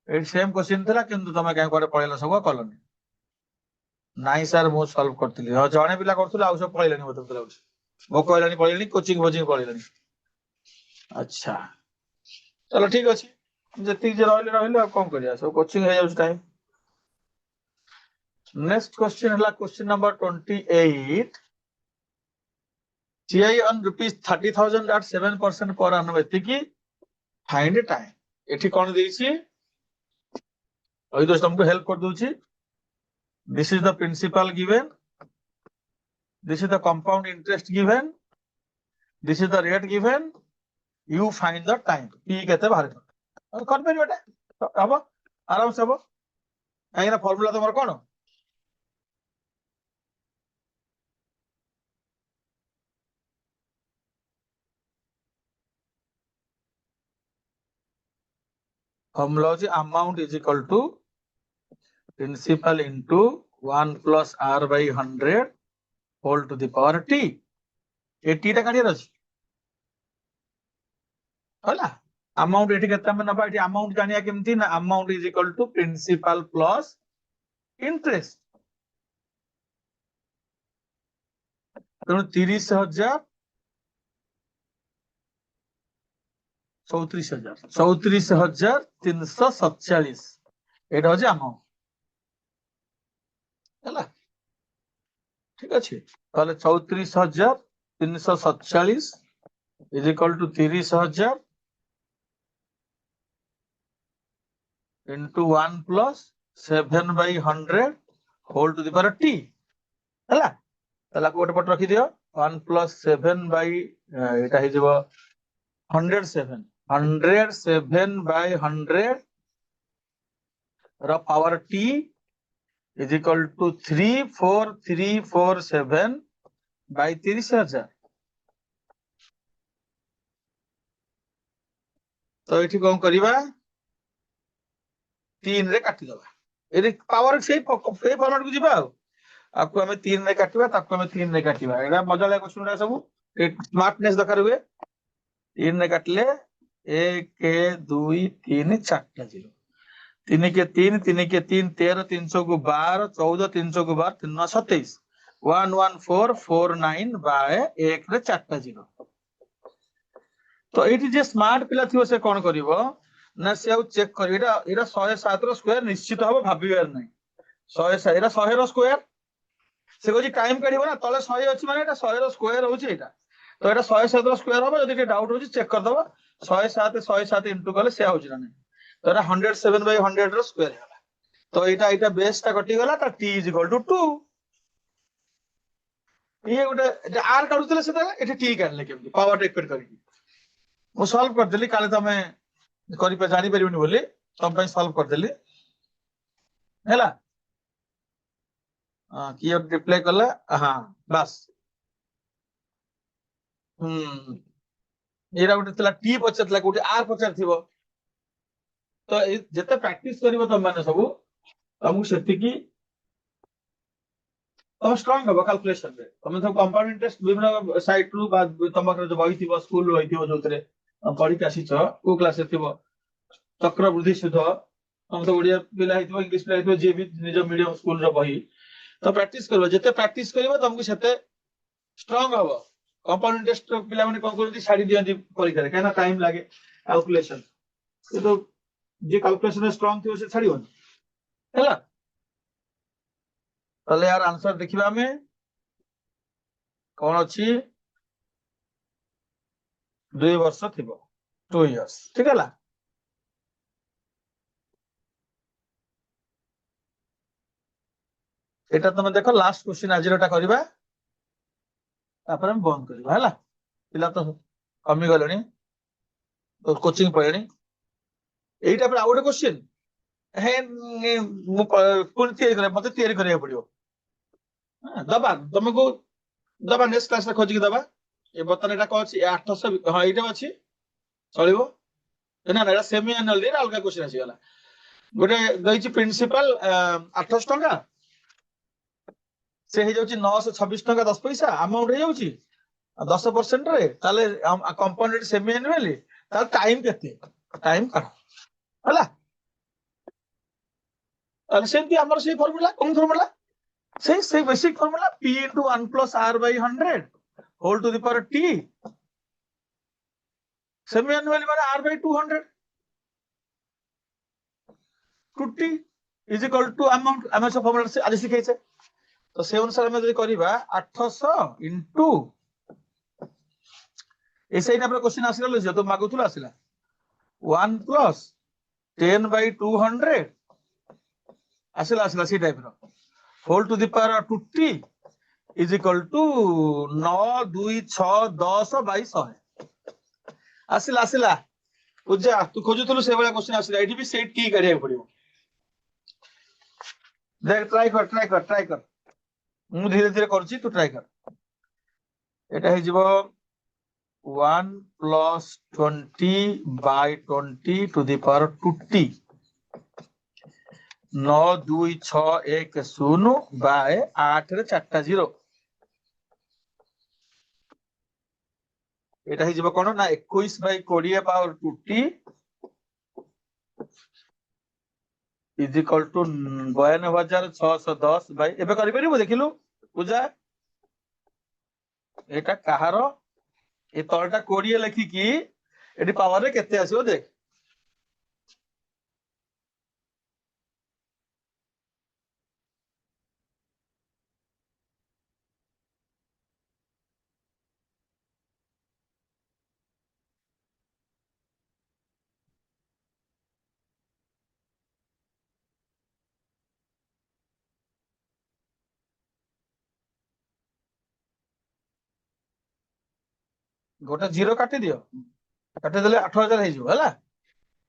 Speaker 1: A same question थला किंतु तमे काय करे पळेला सब कलनी नाइ सर मु सॉल्व करथिली ह जणे पिला करथुला आ सब पळेलानी मते लाउछ मो कहलानी पळेलानी कोचिंग पळेलानी अच्छा चलो ठीक अछि जति जे रहले आ कोन करिया सब कोचिंग हे जाउछ टाइम नेक्स्ट क्वेश्चन हला question number 28 CI on rupees 30,000 at 7% per annum एतिकी फाइंड टाइम एठी कोन देइछि ओइ दोस्त हमको हेल्प कर दोछि this is the principal given this is the compound interest given this is the rate given you find the time p केते बाहर कर कर पे बेटा अब आराम से अब आइना फार्मूला तमर कोन फार्मूला होची amount is equal to principal into 1 plus r by 100 whole to the power t A t टा काढिया अछि होला अमाउंट एठी केता में नबा एठी अमाउंट जानिया केमती ना amount is equal to principal plus interest तो 30,000 34,347 एटा होची अमाउंट होला ठीक अछि ताले 34,347 is equal to 30,000 into 1 plus 7 by 100 whole to the power t हैला तला को गोटे पट रखि दियो 1 plus 7 by एटा हे जबो 107 by 100 रा power t is equal to 34347 by 30,000 तो एठी कोन करिबा 3 रे काटि दबा एरे पावर से फॉर्मेट को जिबा आपको हमें 3 रे काटिबा ताको हमें 3 रे काटिबा एडा मजा लागे क्वेश्चन रा सब स्मार्टनेस दरकार हुए 3 रे काटले 1 2 3 4 0 3 के 3 3 के 3 13 300 को 12 14 300 को 12 3 27 11449 बाय 1 रे 4 0 तो एठी जे स्मार्ट पिला थियो से कोन करिवो ना से आउ चेक करी एटा 107 रो स्क्वायर निश्चित हबो भाबिबार नै 100 एटा 100 रो स्क्वायर से कोजी टाइम काढिबो ना तले 100 अछि माने एटा 100 रो स्क्वायर होछि एटा तो एटा 107 रो स्क्वायर हबो जदि डाउट होछि चेक कर दबो 107 इनटू करले से होछि ना नै तो एटा 107 by 100 रो स्क्वायर होला तो एटा बेस ता कटि गला त t = 2 ये गोटे r काढुतले से एटा t काढले केमति पावर टेक करी मु सॉल्व कर देली काले तमे करि पे जानि परिबनी बोली तम पे सॉल्व कर देली हैला की रिप्लाई करला हां बस एरा गोटे तला टी पचतला गोटे आर पचर थिबो तो जते प्रैक्टिस करिवो तम माने सब तमु सेति की तो स्ट्रांग हो कैलकुलेशन रे तमे सब कंपाउंड इंटरेस्ट विभिन्न साइट रु बा तमकर जो बही थिबो स्कूल रु थिबो जोतरे पढ़ी कासी छ को क्लास थिबो चक्रवृद्धि सुध हम तो ओडिया पिला हितबो इंग्लिश पिला हितबो जे भी निज मीडियम स्कूल रो बही तो प्रैक्टिस करबो जते प्रैक्टिस करबो तुमको सेते स्ट्रांग हबो कंपाउंड इंटरेस्ट पिला माने कोन करथि साडी दियंती परीक्षा रे केना टाइम लागे कैलकुलेशन तो जे कैलकुलेशन स्ट्रांग थियो से छाड़िबो हैला ताले यार आंसर देखिबा हमें कौन अच्छी 2 वर्ष थिबो 2 इयर्स ठीक है ला एटा तुम देखो लास्ट क्वेश्चन आज रोटा करबा तापर हम बंद करबा हला पिला तो कमी गलनी तो कोचिंग पळेनी एटा पर आउट क्वेश्चन हे पुन तैयारी करे मते तैयारी करिया पड़ियो दबा तुमको दबा नेक्स्ट क्लास रे खोजी दबा ए बतन एटा को अछि 800 हां एटा अछि चलिबो ना ना एटा सेमी एनुअल रे अलगा क्वेश्चन आसी गला गोटे दैछि प्रिंसिपल 800 टका से हे जाउछि 926 टका 10 पैसा अमाउंट हे जाउछि 10% रे ताले कंपोनेंट सेमी एनुअली ता टाइम केते टाइम का हला ताले सेमती हमर से फार्मूला कोन फार्मूला से basic formula p into 1 plus r by 100 whole to the power t semi annually माने r by 200 to t is equal to amount हमें सब फार्मूला से आज सिखाई छे तो से अनुसार हम जदी करिबा 800 into ऐसे ही क्वेश्चन आसिला लो जो तो मागुथुला आसिला 1 plus 10 by 200 आसिला आसिला सी टाइप रो whole to the power 2t is equal to 9 2 6 10 by 100 आसिला आसिला पूजा तू खोजुथुलु से वाला क्वेश्चन आसिला एठी भी सेट की करिया पड़ियो देख ट्राई कर मु धीरे धीरे करछि तू ट्राई कर एटा हे जिवो 1 plus 20 by 20 to the power 2t 9 2 6 1 0 by 8 रे 4टा 0 एटा हे जिवो कोन ना 21 by 20 power 2t is equal to 92610 by एबे करि परिबो देखिलु पूजा एटा कहारो ए तळटा 20 लिखि की एटी पावर रे केते आसीबो देख गोटे 0 काटी दियो काटी देले 8000 हे जिवो हला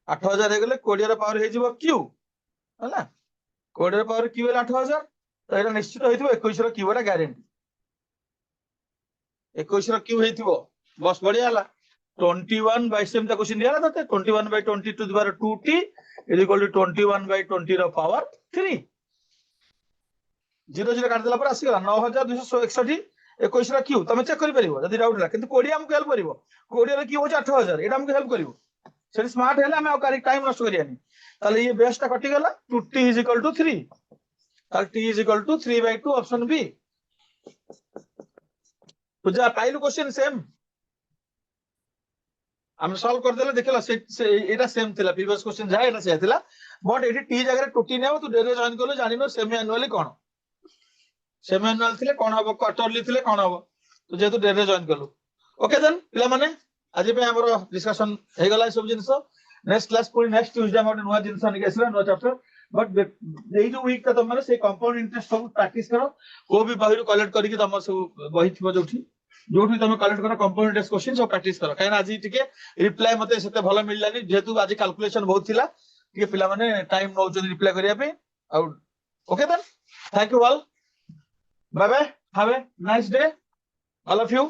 Speaker 1: 8000 हे गेले 20 रो पावर हे जिवो q हला 20 रो पावर q हेला 8000 तो एटा निश्चित होइथिबो 21 रो q एटा ग्यारंटी 21 रो q हेथिबो बस बढ़िया हला 21 by सेम ता क्वेश्चन दियाला तते 21 by 20 to the power 2t is equal to 21 by 20 रो पावर 3 0 0 काट देला पर आसी गला 9261 21 रो q तमे चेक करि परिबो जदी डाउट होला किंतु 20 हमको हेल्प करिवो 20 रो q हो 8000 एटा हमको हेल्प करिवो से स्मार्ट हैला हम करेक्ट टाइम नष्ट करियानी ताले ये बेसटा कटि गला 2t is equal to 3 ताले t is equal to 3 by 2 option B Puja पाइलु क्वेश्चन सेम हम सॉल्व कर देले देखला से एटा सेम थिला प्रीवियस क्वेश्चन जा एटा से थिला बट एटी t जगह 2t नेबो तू डेरे जॉइन करलो जानिनो सेमी एनुअली कोन सेमी एनुअल थिले कोन हबो क्वार्टरली थिले कोन हबो तो जेतु डेरे जॉइन करलो ओके देन पिला माने आज पे हमर डिस्कशन हे गला सब जिंस नेक्स्ट क्लास पूरी नेक्स्ट ट्यूसडे हम नुवा जिंस निके आसला नुवा चैप्टर बट ए जो वीक त तमरे से कंपाउंड इंटरेस्ट सब प्रैक्टिस करो को भी बहिरु कलेक्ट करिकि तम सब बहि थिबो जोठी तमे कलेक्ट करो कंपाउंड इंटरेस्ट क्वेश्चन सब प्रैक्टिस करो काहे आज टिके रिप्लाई मते सेते भलो मिललानी जेतु आज कैलकुलेशन बहुत थिला टिके पिला माने टाइम नौ जदी रिप्लाई करिया पे आउट okay then thank you all bye bye have a nice day all of you